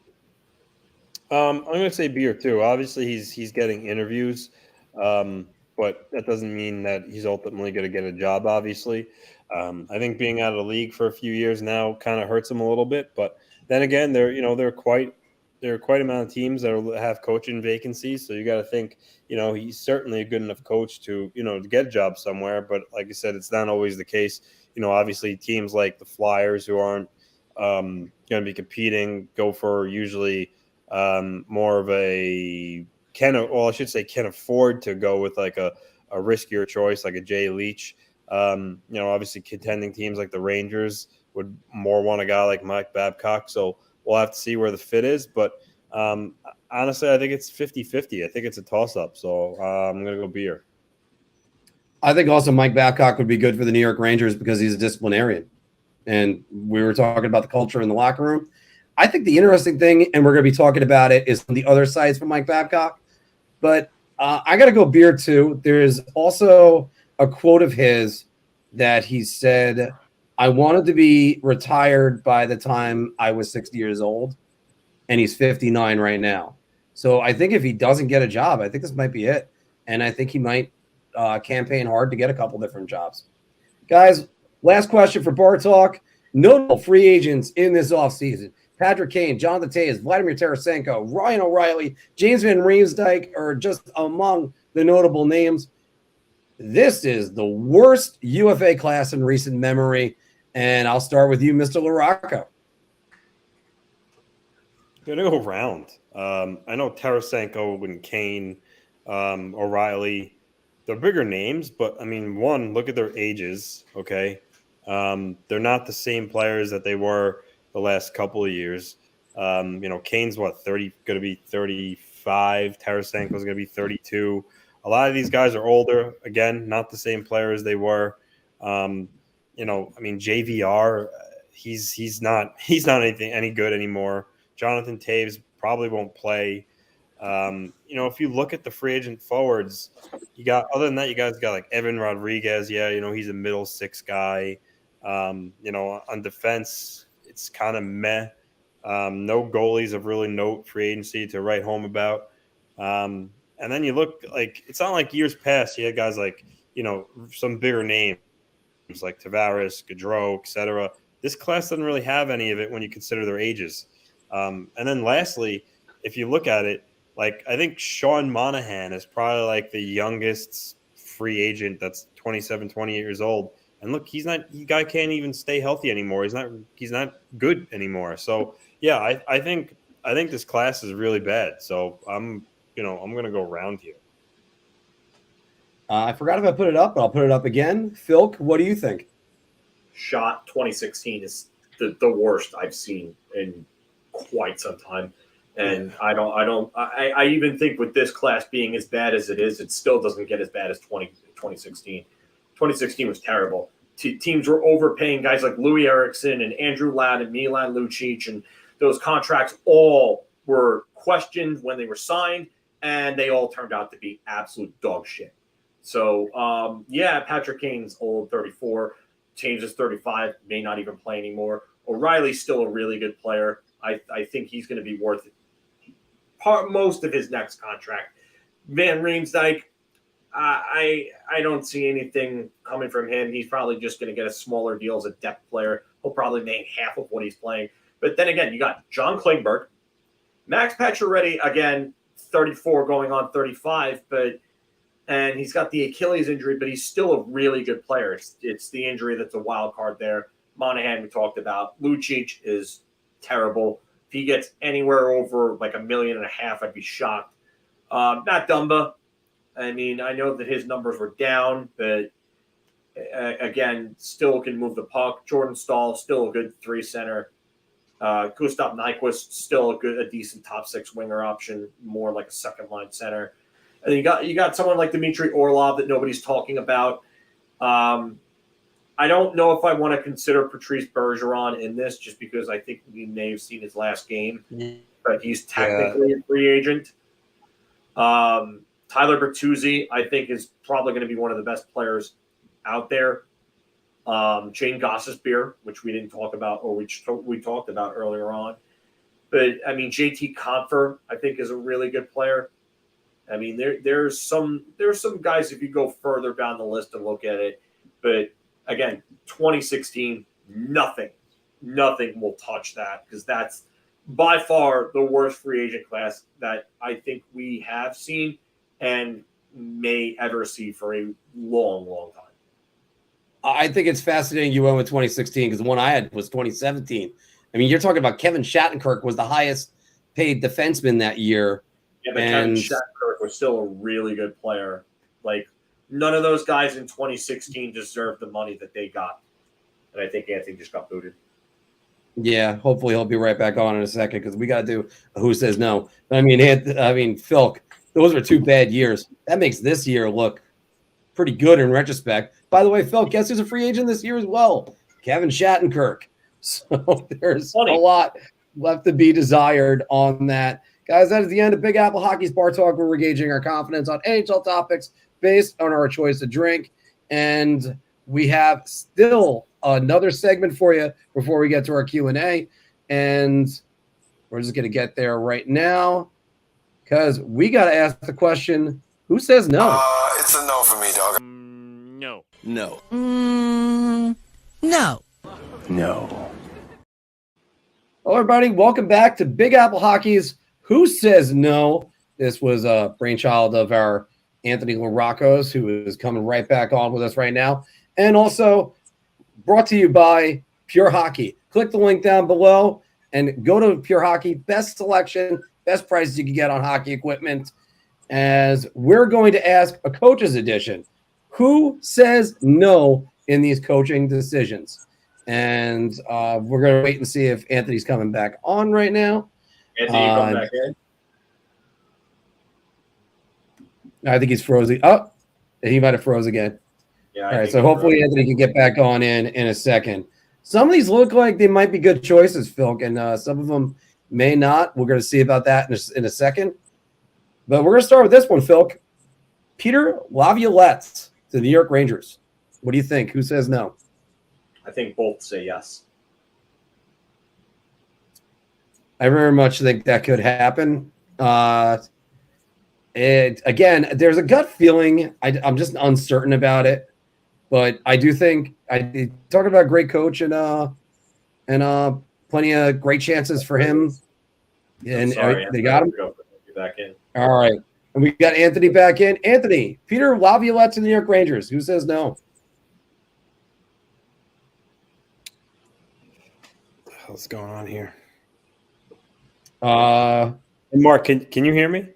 I'm going to say beer too. Obviously, he's getting interviews, but that doesn't mean that he's ultimately going to get a job. Obviously, I think being out of the league for a few years now kind of hurts him a little bit. But then again, there are quite amount of teams that have coaching vacancies. So you got to think, he's certainly a good enough coach to get a job somewhere. But like I said, it's not always the case. Obviously, teams like the Flyers who aren't going to be competing go for usually more of can afford to go with like a riskier choice like a Jay Leach. Obviously contending teams like the Rangers would more want a guy like Mike Babcock. So we'll have to see where the fit is. But honestly, I think it's 50-50. I think it's a toss-up. So I'm going to go beer. I think also Mike Babcock would be good for the New York Rangers because he's a disciplinarian. And we were talking about the culture in the locker room. I think the interesting thing, and we're going to be talking about it, is on the other sides for Mike Babcock. But I got to go beer too. There's also a quote of his that he said, I wanted to be retired by the time I was 60 years old, and he's 59 right now. So I think if he doesn't get a job, I think this might be it. And I think he might campaign hard to get a couple different jobs. Guys, last question for Bar Talk. Notable free agents in this offseason. Patrick Kane, Jonathan Toews, Vladimir Tarasenko, Ryan O'Reilly, James Van Riemsdyk are just among the notable names. This is the worst UFA class in recent memory. And I'll start with you, Mr. LaRocco. Gonna go round. I know Tarasenko and Kane, O'Reilly, they're bigger names, but I mean, one, look at their ages. Okay, they're not the same players that they were the last couple of years. Kane's what 30, going to be 35. Tarasenko's going to be 32. A lot of these guys are older. Again, not the same players they were. JVR, he's not any good anymore. Jonathan Taves probably won't play. If you look at the free agent forwards, other than that, you guys got like Evan Rodriguez. Yeah, he's a middle six guy. On defense, it's kind of meh. No goalies of really note free agency to write home about. And then you look like it's not like years past. You had guys like some bigger names like Tavares, Gaudreau, etc. This class doesn't really have any of it when you consider their ages. And then lastly, if you look at it, like I think Sean Monahan is probably like the youngest free agent that's 27, 28 years old. And look, the guy can't even stay healthy anymore. He's not good anymore. So yeah, I think this class is really bad. So I'm going to go round here. I forgot if I put it up, but I'll put it up again. Phil, what do you think? Shot 2016 is the worst I've seen in quite some time. And I even think with this class being as bad as it is, it still doesn't get as bad as 2016. 2016 was terrible. Teams were overpaying guys like Louis Eriksson and Andrew Ladd and Milan Lucic, and those contracts all were questioned when they were signed, and they all turned out to be absolute dog shit. So, Patrick Kane's old, 34. James is 35, may not even play anymore. O'Reilly's still a really good player. I think he's going to be worth most of his next contract. Van Riemsdyk, I don't see anything coming from him. He's probably just going to get a smaller deal as a depth player. He'll probably make half of what he's playing. But then again, you got John Klingberg, Max Pacioretty, again, 34 going on 35, and he's got the Achilles injury, but he's still a really good player. It's the injury that's a wild card there. Monahan, we talked about. Lucic is terrible. If he gets anywhere over like $1.5 million, I'd be shocked. Matt Dumba, I mean, I know that his numbers were down, but again, still can move the puck. Jordan Stahl, still a good 3 center. Gustav Nyquist, still a decent top 6 winger option, more like a second line center. And you got someone like Dmitry Orlov that nobody's talking about. I don't know if I want to consider Patrice Bergeron in this, just because I think we may have seen his last game, but he's technically a free agent. Tyler Bertuzzi, I think, is probably going to be one of the best players out there. Shane Gostisbehere, which we didn't talk about, or we talked about earlier on. But, I mean, JT Compher, I think, is a really good player. I mean, there's some guys, if you go further down the list and look at it. But, again, 2016, nothing will touch that, because that's by far the worst free agent class that I think we have seen and may ever see for a long, long time. I think it's fascinating you went with 2016, because the one I had was 2017. I mean, you're talking about Kevin Shattenkirk was the highest paid defenseman that year. Yeah, but Kevin Shattenkirk was still a really good player. Like, none of those guys in 2016 deserved the money that they got. And I think Anthony just got booted. Yeah, hopefully he'll be right back on in a second, because we got to do a Who Says No. I mean, Phil, those were 2 bad years. That makes this year look pretty good in retrospect. By the way, Phil, guess who's a free agent this year as well? Kevin Shattenkirk. So there's a lot left to be desired on that. Guys, that is the end of Big Apple Hockey's Bar Talk, where we're gauging our confidence on NHL topics based on our choice of drink. And we have still another segment for you before we get to our Q&A. And we're just going to get there right now, because we got to ask the question, who says no? It's a no for me, dog. No. No. No. No. Hello, everybody. Welcome back to Big Apple Hockey's Who Says No. This was a brainchild of our Anthony Laracos, who is coming right back on with us right now. And also brought to you by Pure Hockey. Click the link down below and go to Pure Hockey. Best selection, best prices you can get on hockey equipment. As we're going to ask a coach's edition. Who says no in these coaching decisions? And we're going to wait and see if Anthony's coming back on right now. Anthony, you come back in. I think he's frozen. Oh, he might have froze again. Yeah. All right, so hopefully Anthony can get back on in a second. Some of these look like they might be good choices, Phil, and some of them may not. We're going to see about that in a second. But we're going to start with this one, Phil. Peter Laviolette to the New York Rangers. What do you think? Who says no? I think both say yes. I very much think that could happen. Again, there's a gut feeling. I'm just uncertain about it. But I do think talking about a great coach and plenty of great chances for him. And they got him back in. All right, and we got Anthony back in. Anthony, Peter Laviolette to the New York Rangers. Who says no? What's going on here? Hey, Mark, can you hear me?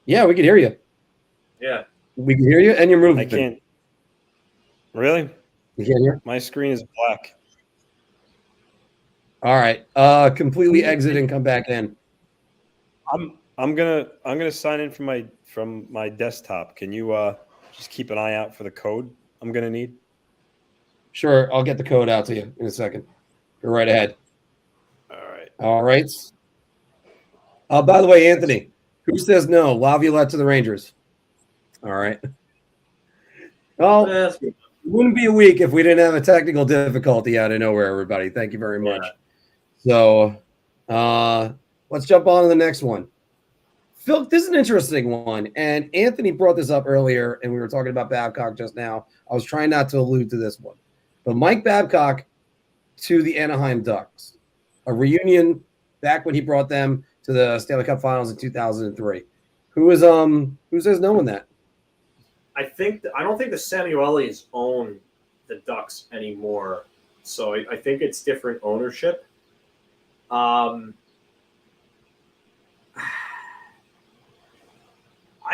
Yeah, we can hear you. Yeah, we can hear you, and you're moving. I can't. Really? You can't hear? My screen is black. All right. Completely exit and come back in. I'm gonna sign in from my desktop. Can you just keep an eye out for the code I'm gonna need? Sure, I'll get the code out to you in a second. Go right ahead. All right. By the way, Anthony, who says no? Laviolette to the Rangers. All right. Well, it wouldn't be a week if we didn't have a technical difficulty out of nowhere, everybody. Thank you very much. Yeah. So let's jump on to the next one. Phil, this is an interesting one. And Anthony brought this up earlier, and we were talking about Babcock just now. I was trying not to allude to this one. But Mike Babcock to the Anaheim Ducks. A reunion back when he brought them to the Stanley Cup Finals in 2003. Who says no in that? I don't think the Samuelis own the Ducks anymore, so I think it's different ownership. I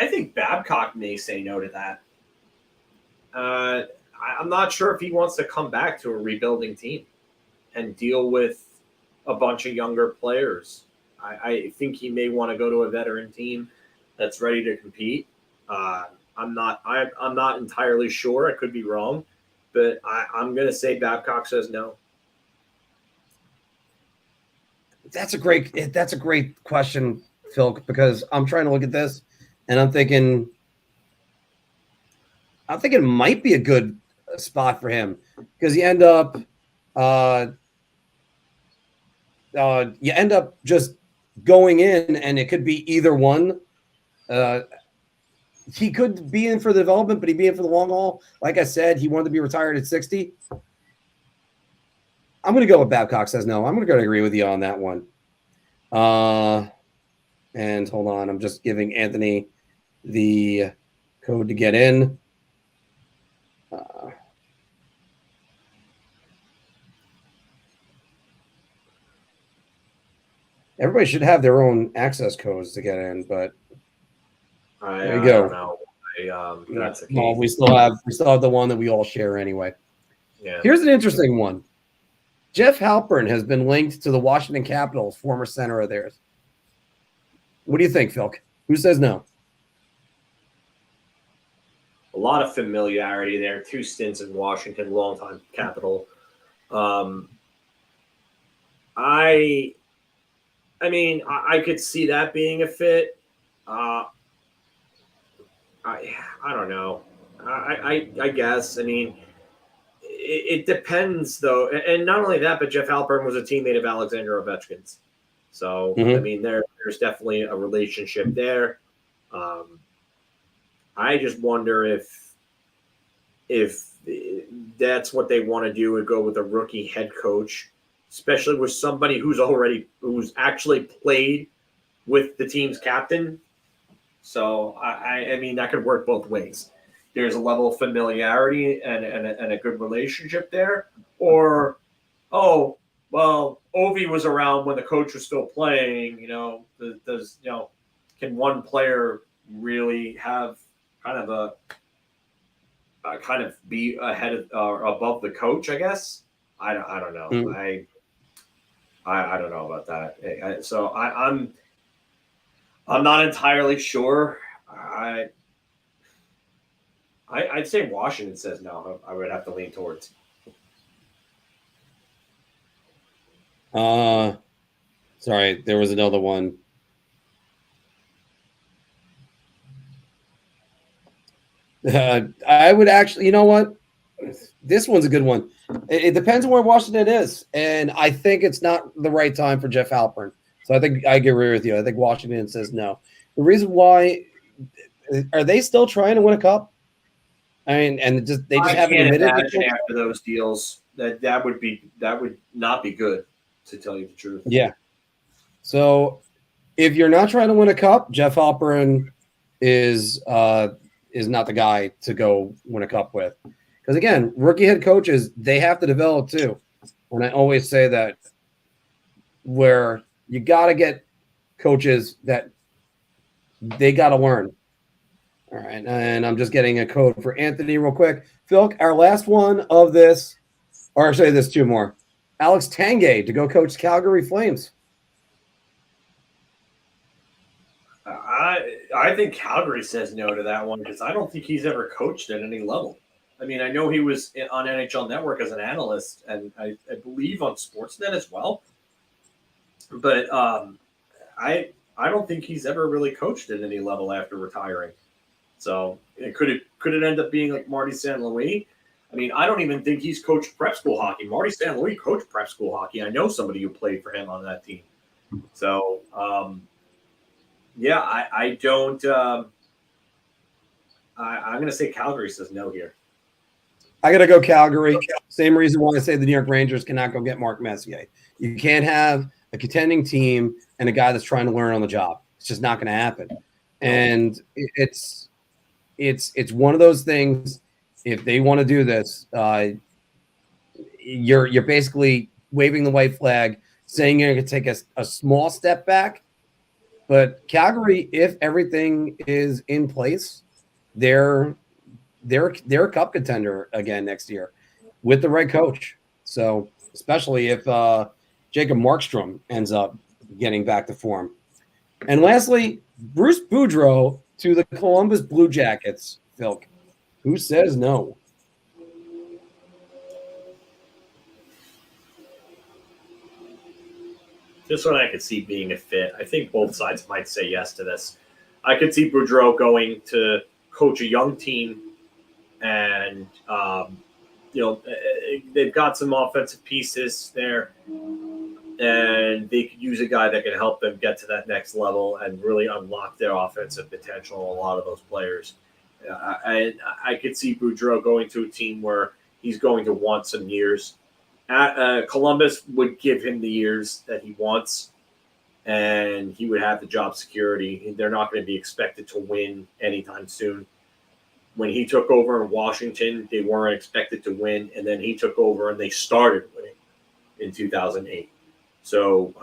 think Babcock may say no to that. I'm not sure if he wants to come back to a rebuilding team and deal with a bunch of younger players. I think he may want to go to a veteran team that's ready to compete. I'm not entirely sure. I could be wrong, but I'm going to say Babcock says no. That's a great question, Phil, because I'm trying to look at this and I'm thinking it might be a good spot for him because you end up just going in and it could be either one. He could be in for the development, but he'd be in for the long haul. Like I said, he wanted to be retired at 60. I'm going to go with Babcock says no. I'm going to agree with you on that one. And hold on. I'm just giving Anthony the code to get in. Everybody should have their own access codes to get in, but there you go. I don't know. That's a well, we still have the one that we all share anyway. Yeah. Here's an interesting one. Jeff Halpern has been linked to the Washington Capitals, former center of theirs. What do you think, Phil? Who says no? A lot of familiarity there. 2 stints in Washington, longtime Capital. I could see that being a fit. I don't know. I guess. I mean, it depends, though. And not only that, but Jeff Halpern was a teammate of Alexander Ovechkin's. So, I mean, there's definitely a relationship there. I just wonder if that's what they want to do and go with a rookie head coach, especially with somebody who's actually played with the team's captain So I mean that could work both ways. There's a level of familiarity and a good relationship there, or oh well, Ovi was around when the coach was still playing. Does can one player really have kind of kind of be ahead of or above the coach? I guess I don't know. Mm. I don't know about that. So I'm not entirely sure. I'd say Washington says no. I would have to lean towards. Sorry, there was another one. I would actually, you know what? This one's a good one. It depends on where Washington is, and I think it's not the right time for Jeff Halpern. So I think I agree with you. I think Washington says no. The reason why are they still trying to win a cup? I mean, and they just haven't can't admitted imagine after those deals that would not be good, to tell you the truth. Yeah. So if you're not trying to win a cup, Jeff Halpern is not the guy to go win a cup with. Because again, rookie head coaches, they have to develop too. And I always say that where you got to get coaches that they got to learn. All right. And I'm just getting a code for Anthony real quick. Phil, our last one of this, or actually there's two more. Alex Tanguay to go coach Calgary Flames. I think Calgary says no to that one because I don't think he's ever coached at any level. I mean, I know he was on NHL Network as an analyst, and I believe on Sportsnet as well. But I don't think he's ever really coached at any level after retiring. So could it end up being like Marty St. Louis? I mean, I don't even think he's coached prep school hockey. Marty St. Louis coached prep school hockey. I know somebody who played for him on that team. So yeah, I don't. I'm going to say Calgary says no here. I got to go Calgary. Same reason why I say the New York Rangers cannot go get Marc Messier. You can't have a contending team and a guy that's trying to learn on the job. It's just not going to happen. And it's one of those things. If they want to do this, you're basically waving the white flag, saying you're going to take a small step back. But Calgary, if everything is in place, they're a cup contender again next year with the right coach. So especially if Jacob Markstrom ends up getting back to form. And lastly, Bruce Boudreau to the Columbus Blue Jackets. Phil, who says no? This one I could see being a fit. I think both sides might say yes to this. I could see Boudreau going to coach a young team, and they've got some offensive pieces there, and they could use a guy that can help them get to that next level and really unlock their offensive potential. A lot of those players, I could see Boudreau going to a team where he's going to want some years. Columbus would give him the years that he wants, and he would have the job security. They're not going to be expected to win anytime soon. When he took over in Washington, they weren't expected to win, and then he took over and they started winning in 2008. So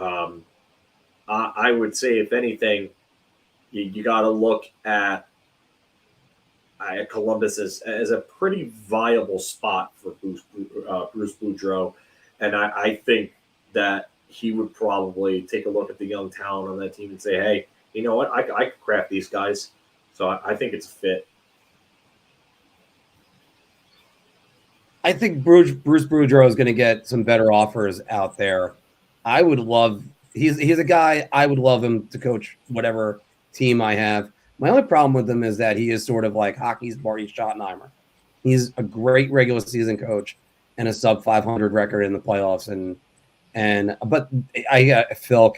I would say, if anything, you got to look at Columbus as a pretty viable spot for Bruce Boudreau. And I think that he would probably take a look at the young talent on that team and say, hey, you know what? I could craft these guys. So I think it's a fit. I think Bruce Boudreau is going to get some better offers out there. I would love – he's a guy I would love him to coach whatever team I have. My only problem with him is that he is sort of like hockey's Marty Schottenheimer. He's a great regular season coach and a sub 500 record in the playoffs. But Phil,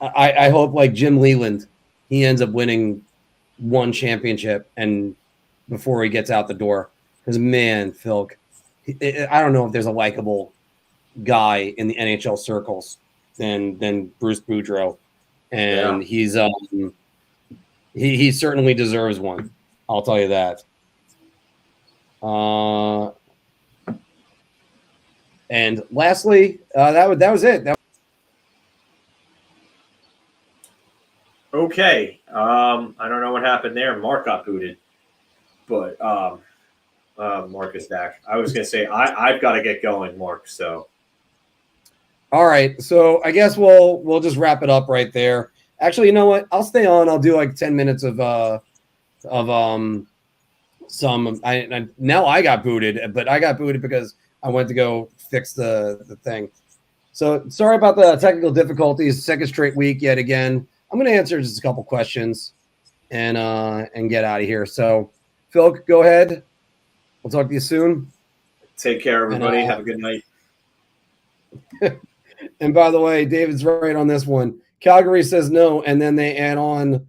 I hope like Jim Leland, he ends up winning one championship and before he gets out the door. Because man, Phil, I don't know if there's a likable guy in the NHL circles than Bruce Boudreau, and he's He certainly deserves one. I'll tell you that. And lastly, that was it. Okay. I don't know what happened there. Marc got booted, but Marc is back. I was gonna say I've got to get going, Marc. So. All right. So I guess we'll just wrap it up right there. Actually, you know what? I'll stay on. I'll do like 10 minutes of some. Now I got booted, but I got booted because I went to go fix the thing. So sorry about the technical difficulties. Second straight week yet again. I'm going to answer just a couple questions and get out of here. So Phil, go ahead. We'll talk to you soon. Take care, everybody. Have a good night. And by the way, David's right on this one. Calgary says no, and then they add on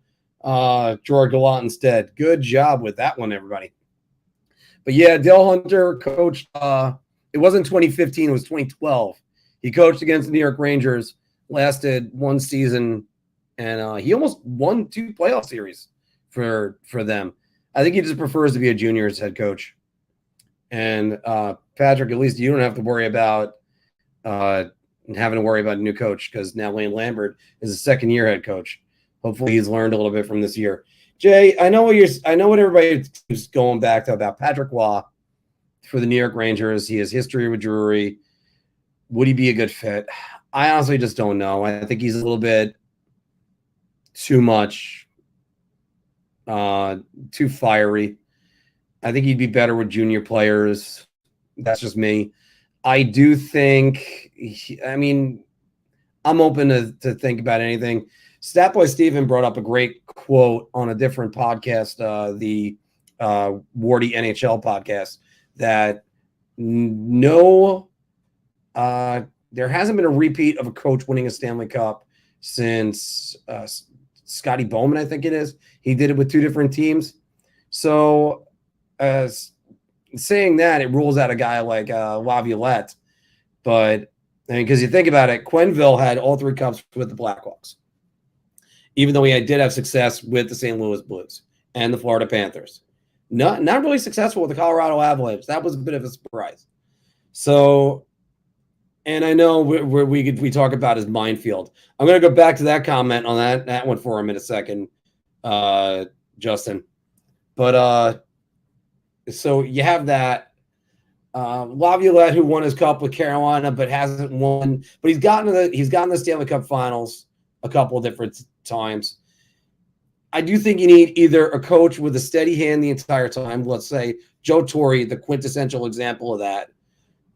Gerard Gallant instead. Good job with that one, everybody. But yeah, Dale Hunter coached. It wasn't 2015; it was 2012. He coached against the New York Rangers, lasted one season, and he almost won 2 playoff series for them. I think he just prefers to be a juniors head coach. And Patrick, at least you don't have to worry about having to worry about a new coach because now Lane Lambert is a second-year head coach. Hopefully, he's learned a little bit from this year. Jay, I know what everybody is going back to about Patrick Waugh for the New York Rangers. He has history with Drury. Would he be a good fit? I honestly just don't know. I think he's a little bit too much, too fiery. I think he'd be better with junior players. That's just me. I do think, I'm open to think about anything. Statboy Steven brought up a great quote on a different podcast, the Wardy NHL podcast, that there hasn't been a repeat of a coach winning a Stanley Cup since Scotty Bowman, I think it is. He did it with 2 different teams. So saying that, it rules out a guy like Laviolette. But because you think about it, Quenneville had all 3 cups with the Blackhawks, even though he did have success with the St. Louis Blues and the Florida Panthers. Not really successful with the Colorado Avalanche. That was a bit of a surprise. So, and I know we talk about his minefield. I'm going to go back to that comment on that one for him in a second, Justin. But so you have that. Laviolette, who won his cup with Carolina but hasn't won, but he's gotten the Stanley Cup Finals a couple of different times. I do think you need either a coach with a steady hand the entire time, let's say Joe Torre, the quintessential example of that,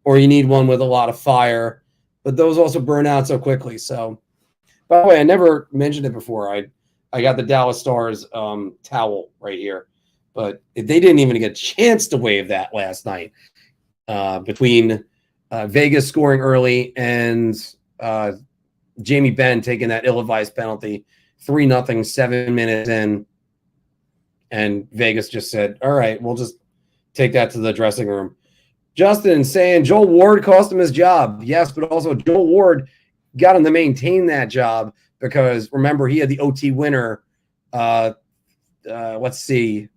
or you need one with a lot of fire, but those also burn out so quickly. So, by the way, I never mentioned it before. I got the Dallas Stars towel right here, but they didn't even get a chance to wave that last night. Between Vegas scoring early and Jamie Benn taking that ill-advised penalty, 3-0, 7 minutes in, and Vegas just said, all right, we'll just take that to the dressing room. Justin saying Joel Ward cost him his job. Yes, but also Joel Ward got him to maintain that job because, remember, he had the OT winner, let's see,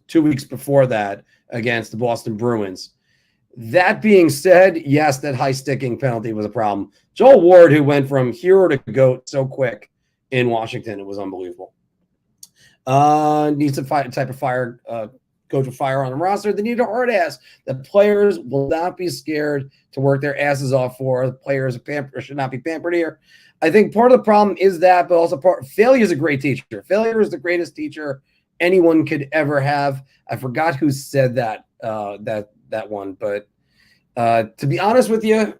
2 weeks before that against the Boston Bruins. That being said, yes, that high sticking penalty was a problem. Joel Ward, who went from hero to goat so quick in Washington, it was unbelievable. Needs some type of fire, coach with fire on the roster. They need a hard ass. The players will not be scared to work their asses off for. The players should not be pampered here. I think part of the problem is that, but also failure is a great teacher. Failure is the greatest teacher anyone could ever have. I forgot who said that one, but to be honest with you,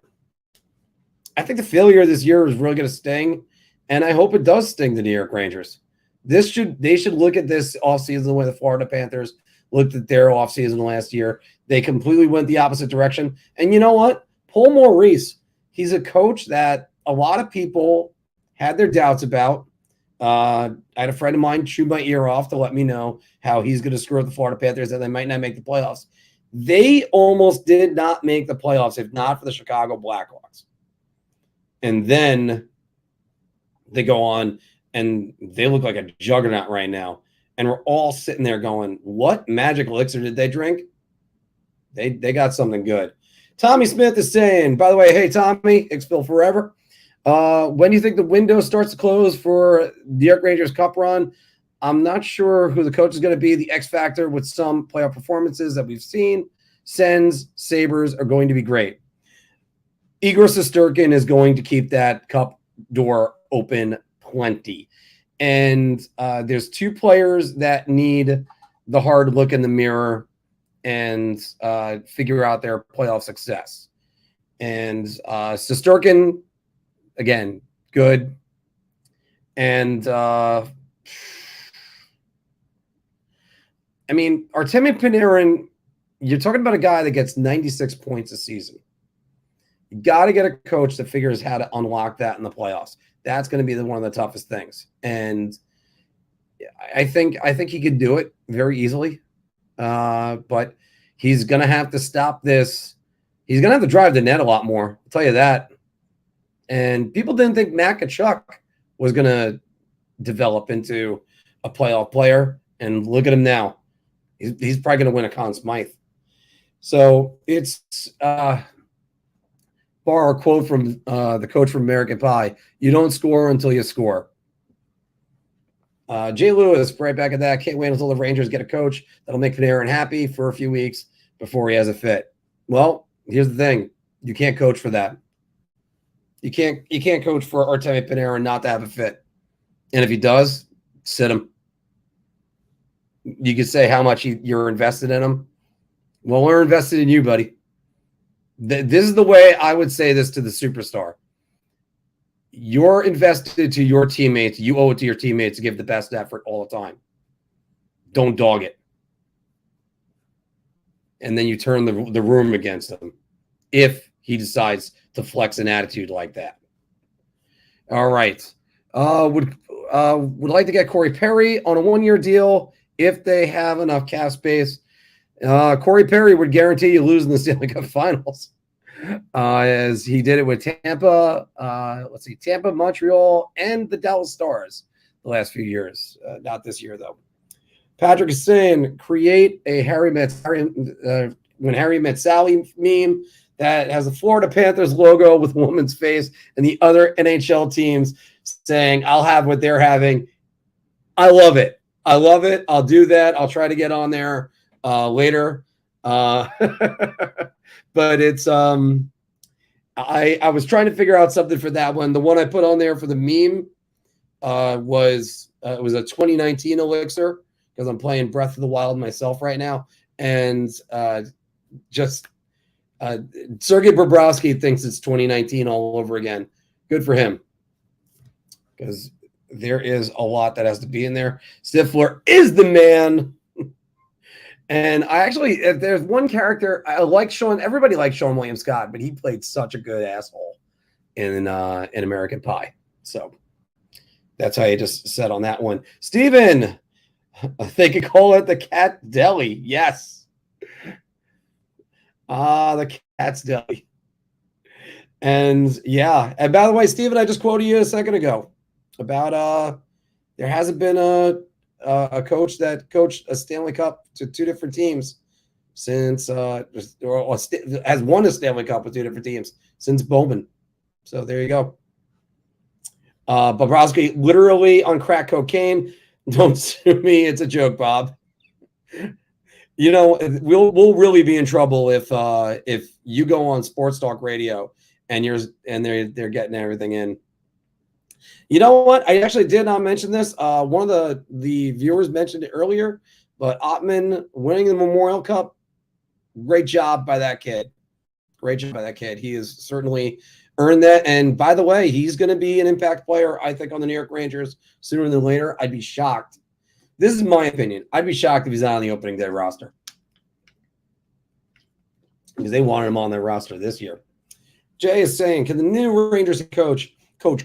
I think the failure this year is really going to sting, and I hope it does sting the New York Rangers. They should look at this offseason the way the Florida Panthers looked at their offseason last year. They completely went the opposite direction. And you know what? Paul Maurice, he's a coach that a lot of people had their doubts about. I had a friend of mine chew my ear off to let me know how he's going to screw up the Florida Panthers and they might not make the playoffs. They almost did not make the playoffs if not for the Chicago Blackhawks. And then they go on and they look like a juggernaut right now. And we're all sitting there going, what magic elixir did they drink? They got something good. Tommy Smith is saying, by the way, hey, Tommy, Ixville forever. When do you think the window starts to close for the New York Rangers Cup run? I'm not sure who the coach is going to be. The X factor with some playoff performances that we've seen. Sens, Sabres are going to be great. Igor Shesterkin is going to keep that cup door open plenty. And there's two players that need the hard look in the mirror and figure out their playoff success. And Shesterkin, again, good. And I mean, Artemi Panarin, you're talking about a guy that gets 96 points a season. You got to get a coach that figures how to unlock that in the playoffs. That's going to be one of the toughest things. And I think he could do it very easily. But he's going to have to stop this. He's going to have to drive the net a lot more. I'll tell you that. And people didn't think Tkachuk was going to develop into a playoff player. And look at him now. He's probably going to win a Conn Smythe. So it's borrow a quote from the coach from American Pie. You don't score until you score. Jay Lewis, right back at that. Can't wait until the Rangers get a coach that'll make Panarin happy for a few weeks before he has a fit. Well, here's the thing. You can't coach for that. You can't coach for Artemi Panarin not to have a fit. And if he does, sit him. You could say how much you're invested in him. Well, we're invested in you, buddy. This is the way I would say this to the superstar. You're invested to your teammates. You owe it to your teammates to give the best effort all the time. Don't dog it. And then you turn the room against him if he decides to flex an attitude like that. All right. Would like to get Corey Perry on a 1-year deal if they have enough cap space. Corey Perry would guarantee you losing the Stanley Cup Finals, as he did it with Tampa. Tampa, Montreal, and the Dallas Stars the last few years. Not this year, though. Patrick is saying, create a when Harry met Sally meme that has the Florida Panthers logo with a woman's face and the other NHL teams saying, I'll have what they're having. I love it. I'll do that. I'll try to get on there later. But it's I was trying to figure out something for that one. The one I put on there for the meme was it was a 2019 elixir because I'm playing Breath of the Wild myself right now. And Sergei Bobrovsky thinks it's 2019 all over again. Good for him. Because there is a lot that has to be in there. Stifler is the man. And I actually, if there's one character, I like Sean. Everybody likes Sean William Scott, but he played such a good asshole in American Pie. So that's how you just said on that one. Steven, they could call it the Cat Deli. Yes. The Cat's Deli. And yeah. And by the way, Steven, I just quoted you a second ago about there hasn't been a coach that coached a Stanley Cup to two different teams since has won a Stanley Cup with two different teams since Bowman. So there you go. Bobrovsky literally on crack cocaine. Don't sue me. It's a joke, Bob. You know, we'll really be in trouble if you go on Sports Talk Radio and they're getting everything in. You know what? I actually did not mention this. One of the viewers mentioned it earlier, but Ottman winning the Memorial Cup, great job by that kid. Great job by that kid. He has certainly earned that. And by the way, he's going to be an impact player, I think, on the New York Rangers sooner than later. I'd be shocked. This is my opinion. I'd be shocked if he's not on the opening day roster. Because they wanted him on their roster this year. Jay is saying, can the new Rangers coach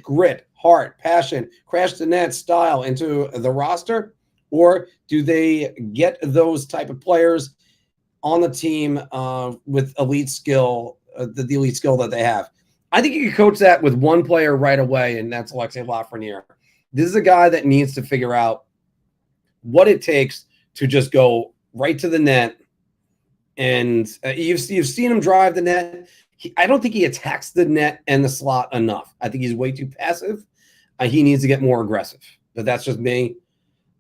grit, heart, passion, crash the net style into the roster? Or do they get those type of players on the team with elite skill, the elite skill that they have? I think you can coach that with one player right away, and that's Alexei Lafreniere. this is a guy that needs to figure out what it takes to just go right to the net. And you've seen him drive the net. I don't think he attacks the net and the slot enough. I think he's way too passive. He needs to get more aggressive. But that's just me.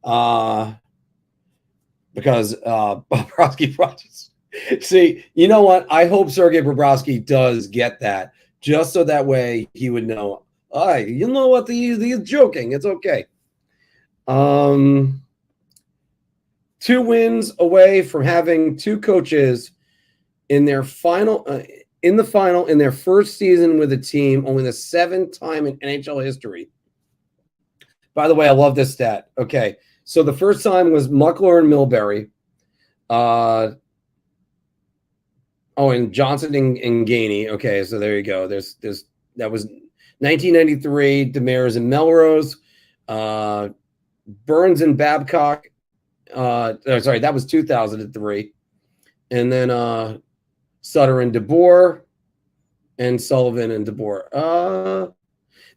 Because Bobrovsky projects. See, you know what? I hope Sergei Bobrovsky does get that, just so that way he would know. You know what? He's joking. It's okay. 2 wins away from having 2 coaches in their final, in their first season with the team, only the 7th time in NHL history. By the way, I love this stat. Okay, so the first time was Muckler and Milbury. And Johnson and Gainey. Okay, so there you go. There's that was 1993. Demers and Melrose, Burns and Babcock. Sorry, that was 2003, and then Sutter and DeBoer, and Sullivan and DeBoer.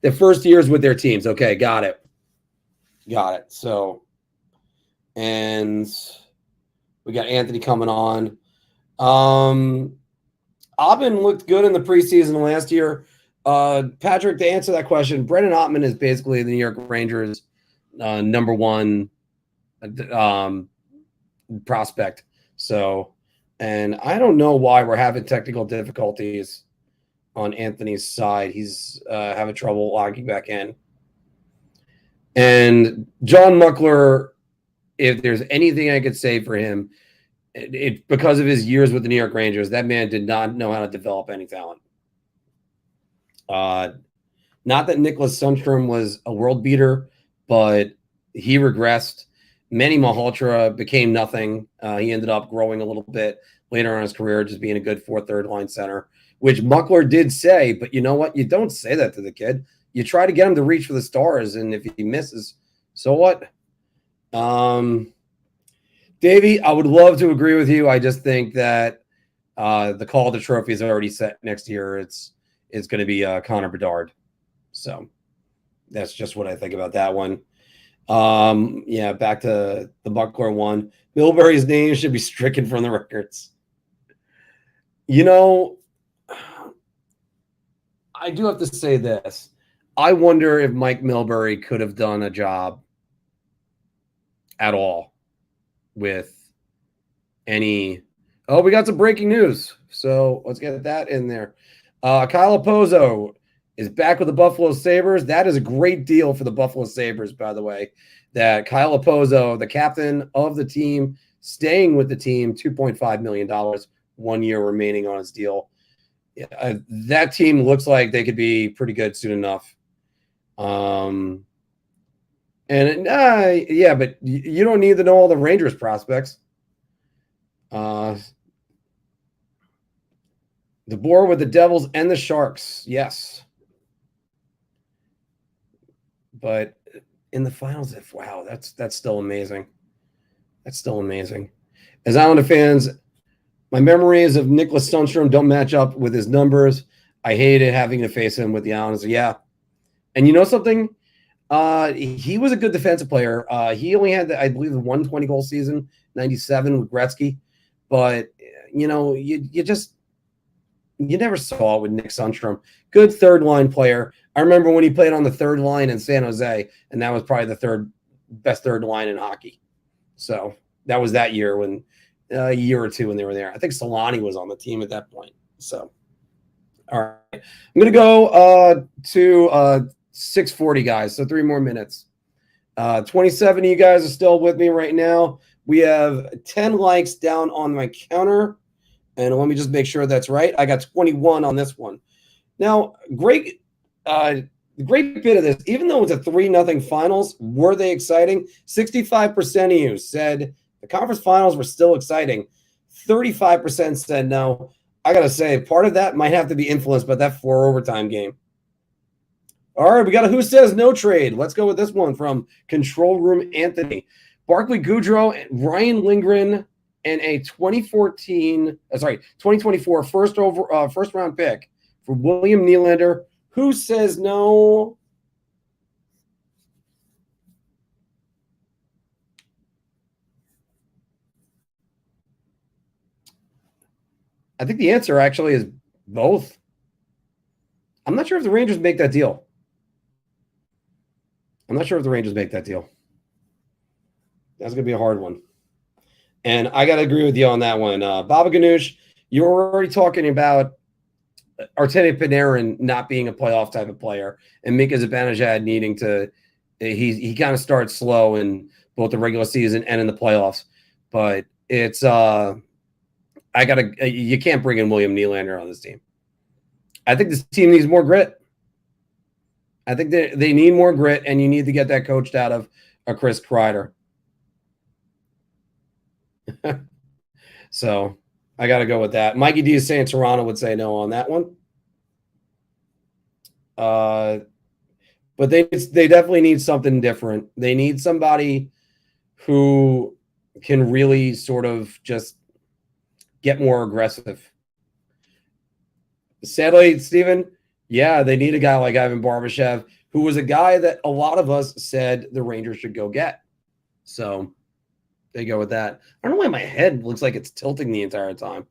The first years with their teams. Okay, got it. So, and we got Anthony coming on. Aubin looked good in the preseason last year. Patrick, to answer that question, Brendan Ottman is basically the New York Rangers' number 1 prospect. So, and I don't know why we're having technical difficulties on Anthony's side. He's having trouble logging back in. And John Muckler, if there's anything I could say for him, it because of his years with the New York Rangers, that man did not know how to develop any talent. Not that Nicholas Sundstrom was a world beater, but he regressed. Manny Malhotra became nothing. He ended up growing a little bit later on in his career, just being a good 4th, 3rd line center, which Muckler did say. But you know what? You don't say that to the kid. You try to get him to reach for the stars, and if he misses, so what? Davey, I would love to agree with you. I just think that the call to trophy is already set next year. It's going to be Connor Bedard. So that's just what I think about that one. Back to the Muckler one. Milbury's name should be stricken from the records. You know, I do have to say this. I wonder if Mike Milbury could have done a job at all with any. Oh, we got some breaking news. So let's get that in there. Kyle Opozo is back with the Buffalo Sabres. That is a great deal for the Buffalo Sabres, by the way, that Kyle Opozo, the captain of the team, staying with the team, $2.5 million, 1 year remaining on his deal. That team looks like they could be pretty good soon enough. But you don't need to know all the Rangers prospects. DeBoer with the Devils and the Sharks, yes. But in the finals, wow, that's still amazing. That's still amazing. As Islander fans, my memories of Nicholas Sundstrom don't match up with his numbers. I hated having to face him with the Islanders. Yeah. And you know something? He was a good defensive player. He only had, I believe, the 120-goal season, 97 with Gretzky. But, you know, you never saw it with Nick Sundstrom. Good third-line player. I remember when he played on the third line in San Jose, and that was probably the best third line in hockey. So that was that year when a year or two when they were there. I think Solani was on the team at that point. So, all right. I'm going to go to 6:40, guys. So 3 more minutes. 27 of you guys are still with me right now. We have 10 likes down on my counter. And let me just make sure that's right. I got 21 on this one. Now, great bit of this, even though it's a 3-0 finals, were they exciting? 65% of you said the conference finals were still exciting. 35% said no. I got to say, part of that might have to be influenced by that 4-overtime game. All right, we got a Who Says No trade. Let's go with this one from Control Room Anthony. Barclay Goodrow, Ryan Lindgren, and a 2024 first round pick for William Nylander. Who says no? I think the answer actually is both. I'm not sure if the Rangers make that deal. That's going to be a hard one. And I got to agree with you on that one. Baba Ganoush, you were already talking about Artemi Panarin not being a playoff type of player and Mika Zibanejad needing to he kind of starts slow in both the regular season and in the playoffs. But it's you can't bring in William Nylander on this team. I think this team needs more grit. I think they need more grit, and you need to get that coached out of a Chris Kreider. So I got to go with that. Mikey D is saying Toronto would say no on that one. But they definitely need something different. They need somebody who can really sort of just get more aggressive. Sadly, Steven, yeah, they need a guy like Ivan Barbashev, who was a guy that a lot of us said the Rangers should go get. So they go with that. I don't know why my head looks like it's tilting the entire time.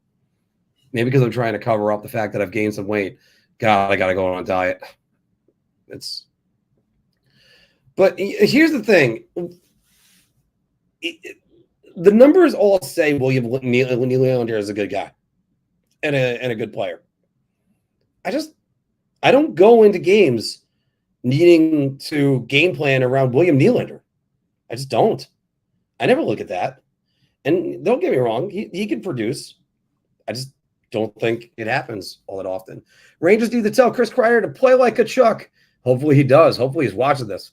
Maybe because I'm trying to cover up the fact that I've gained some weight. God, I got to go on a diet. But here's the thing. The numbers all say William Nylander is a good guy and a good player. I don't go into games needing to game plan around William Nylander. I just don't. I never look at that. And don't get me wrong, he can produce. I just don't think it happens all that often. Rangers need to tell Chris Kreider to play like Tkachuk. Hopefully he does. Hopefully he's watching this.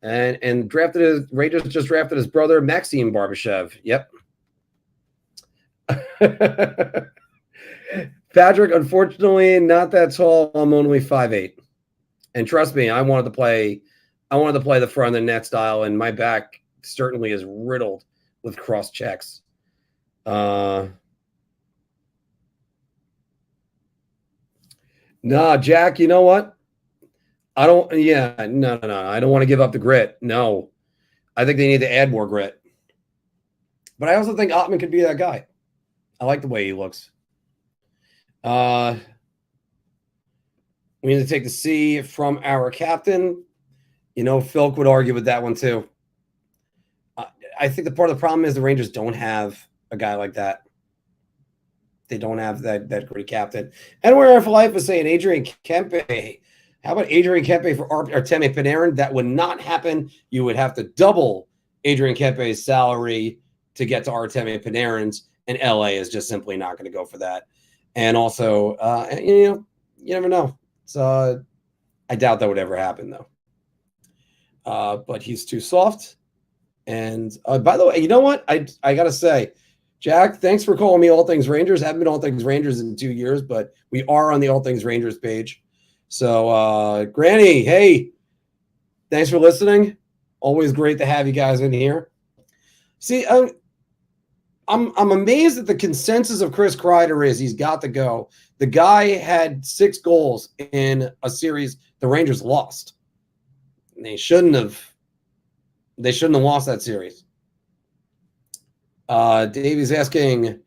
And Rangers just drafted his brother, Maxime Barbashev. Yep. Patrick, unfortunately, not that tall. I'm only 5'8". And trust me, I wanted to play the front of the net style, and my back certainly is riddled with cross checks. Nah, Jack, you know what? I don't want to give up the grit. No. I think they need to add more grit. But I also think Ottman could be that guy. I like the way he looks. We need to take the C from our captain. You know, Philk would argue with that one too. I think the part of the problem is the Rangers don't have a guy like that. They don't have that gritty captain. And where for life is saying Adrian Kempe. How about Adrian Kempe for Artemi Panarin? That would not happen. You would have to double Adrian Kempe's salary to get to Artemi Panarin's, and LA is just simply not going to go for that. And also, you never know. So I doubt that would ever happen, though. But he's too soft. And by the way, you know what? I got to say, Jack, thanks for calling me All Things Rangers. Haven't been All Things Rangers in 2 years, but we are on the All Things Rangers page. So, Granny, hey, thanks for listening. Always great to have you guys in here. See, I'm amazed that the consensus of Chris Kreider is he's got to go. The guy had 6 goals in a series the Rangers lost. And they shouldn't have lost that series. Davey's asking,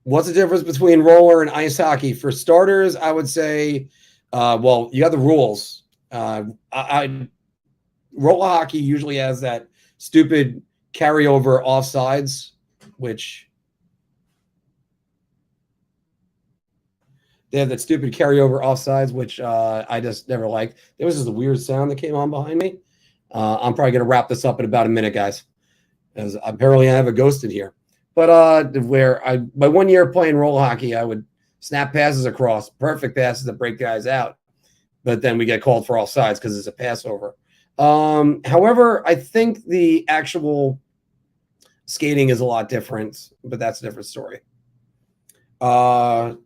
what's the difference between roller and ice hockey? For starters, I would say, well, you got the rules. Roller hockey usually has that stupid carryover offsides, which they have that stupid carryover offsides, which I just never liked. There was just a weird sound that came on behind me. I'm probably going to wrap this up in about a minute, guys, because apparently I have a ghost in here. But my 1 year playing roller hockey, I would snap passes across, perfect passes that break guys out. But then we get called for offsides because it's a passover. However, I think the actual skating is a lot different, but that's a different story. Kreider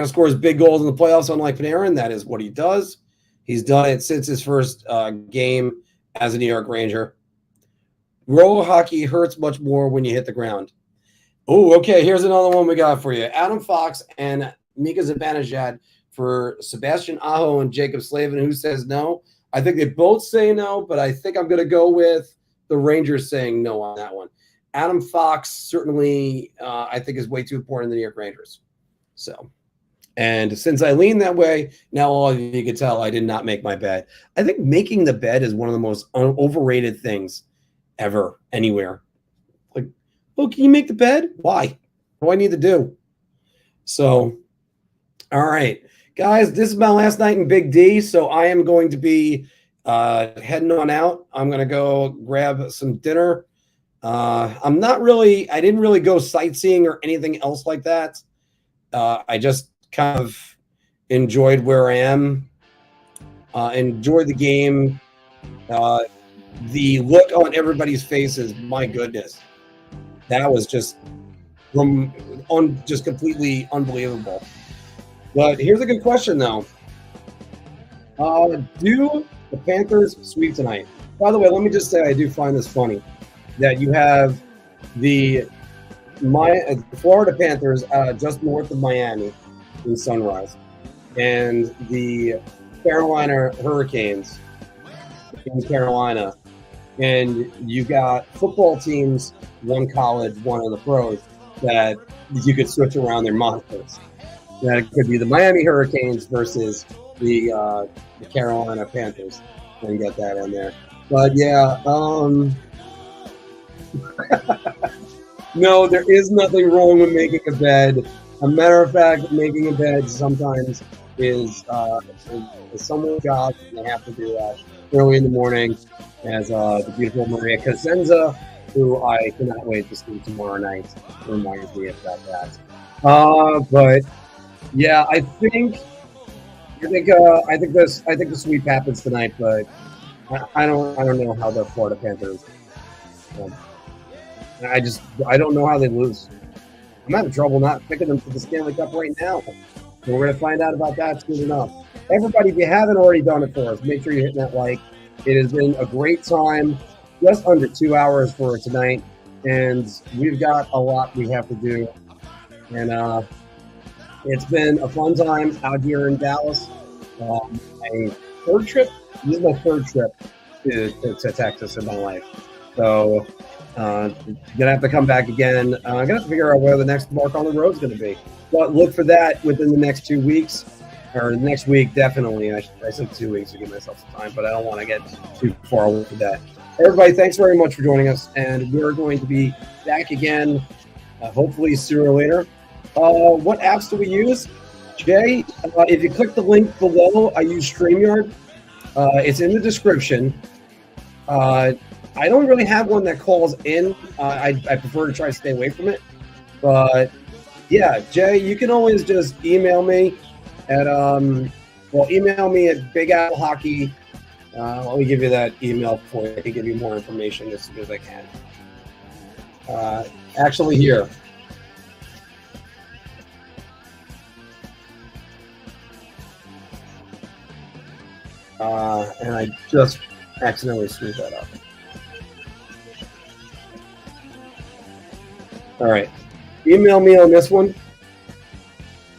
scores big goals in the playoffs, unlike Panarin. That is what he does. He's done it since his first game as a New York Ranger. Roller hockey hurts much more when you hit the ground. Oh, okay. Here's another one we got for you. Adam Fox and Mika Zibanejad for Sebastian Aho and Jacob Slavin. Who says no? I think they both say no, but I think I'm going to go with the Rangers saying no on that one. Adam Fox certainly, I think, is way too important in the New York Rangers. So, and since I lean that way, now all of you can tell I did not make my bed. I think making the bed is one of the most overrated things ever, anywhere. Like, oh, can you make the bed? Why? What do I need to do? So, all right, guys, this is my last night in Big D, so I am going to be heading on out. I'm going to go grab some dinner. I didn't really go sightseeing or anything else like that. I just kind of enjoyed where I am, enjoyed the game. The look on everybody's faces, my goodness, that was just completely unbelievable. But here's a good question, though. Do the Panthers sweep tonight? By the way, let me just say I do find this funny that you have the Florida Panthers just north of Miami in Sunrise, and the Carolina Hurricanes in Carolina, and you got football teams, one college, one in the pros, that you could switch around their monsters. That could be the Miami Hurricanes versus the Carolina Panthers, and get that in there. But yeah, no, there is nothing wrong with making a bed. A matter of fact, making a bed sometimes is someone's job, and they have to do that early in the morning, as the beautiful Maria Cosenza, who I cannot wait to see tomorrow night, reminds me about that. But yeah, I think the sweep happens tonight, but I don't know how the Florida Panthers. I don't know how they lose. I'm having trouble not picking them for the Stanley Cup right now. So we're going to find out about that soon enough. Everybody, if you haven't already done it for us, make sure you're hitting that like. It has been a great time. Just under 2 hours for tonight. And we've got a lot we have to do. And it's been a fun time out here in Dallas. My third trip. This is my third trip to Texas in my life. So gonna have to come back again. I'm gonna have to figure out where the next Marc on the road is gonna be. But look for that within the next 2 weeks, or next week definitely. I said 2 weeks to give myself some time, but I don't want to get too far away from that. Everybody, thanks very much for joining us, and we're going to be back again, hopefully sooner or later. What apps do we use? Jay, if you click the link below, I use StreamYard. It's in the description. I don't really have one that calls in. I prefer to try to stay away from it. But yeah, Jay, you can always just email me at email me at Big Apple Hockey. Let me give you that email for you. I can give you more information as soon as I can. Actually, here. And I just accidentally screwed that up. All right. Email me on this one,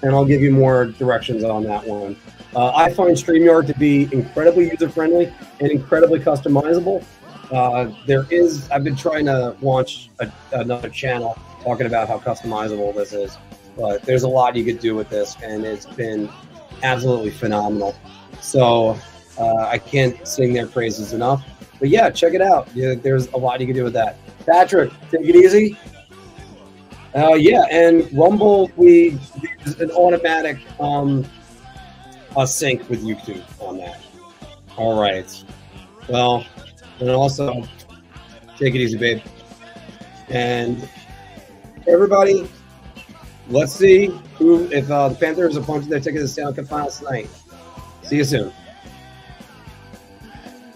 and I'll give you more directions on that one. I find StreamYard to be incredibly user-friendly and incredibly customizable. I've been trying to launch another channel talking about how customizable this is, but there's a lot you could do with this, and it's been absolutely phenomenal. So I can't sing their praises enough. But yeah, check it out. Yeah, there's a lot you can do with that. Patrick, take it easy. Yeah, and Rumble, we use an automatic sync with YouTube on that. All right. Well, and also, take it easy, babe. And everybody, let's see if the Panthers are punching their ticket to the Stanley Cup Finals tonight. See you soon.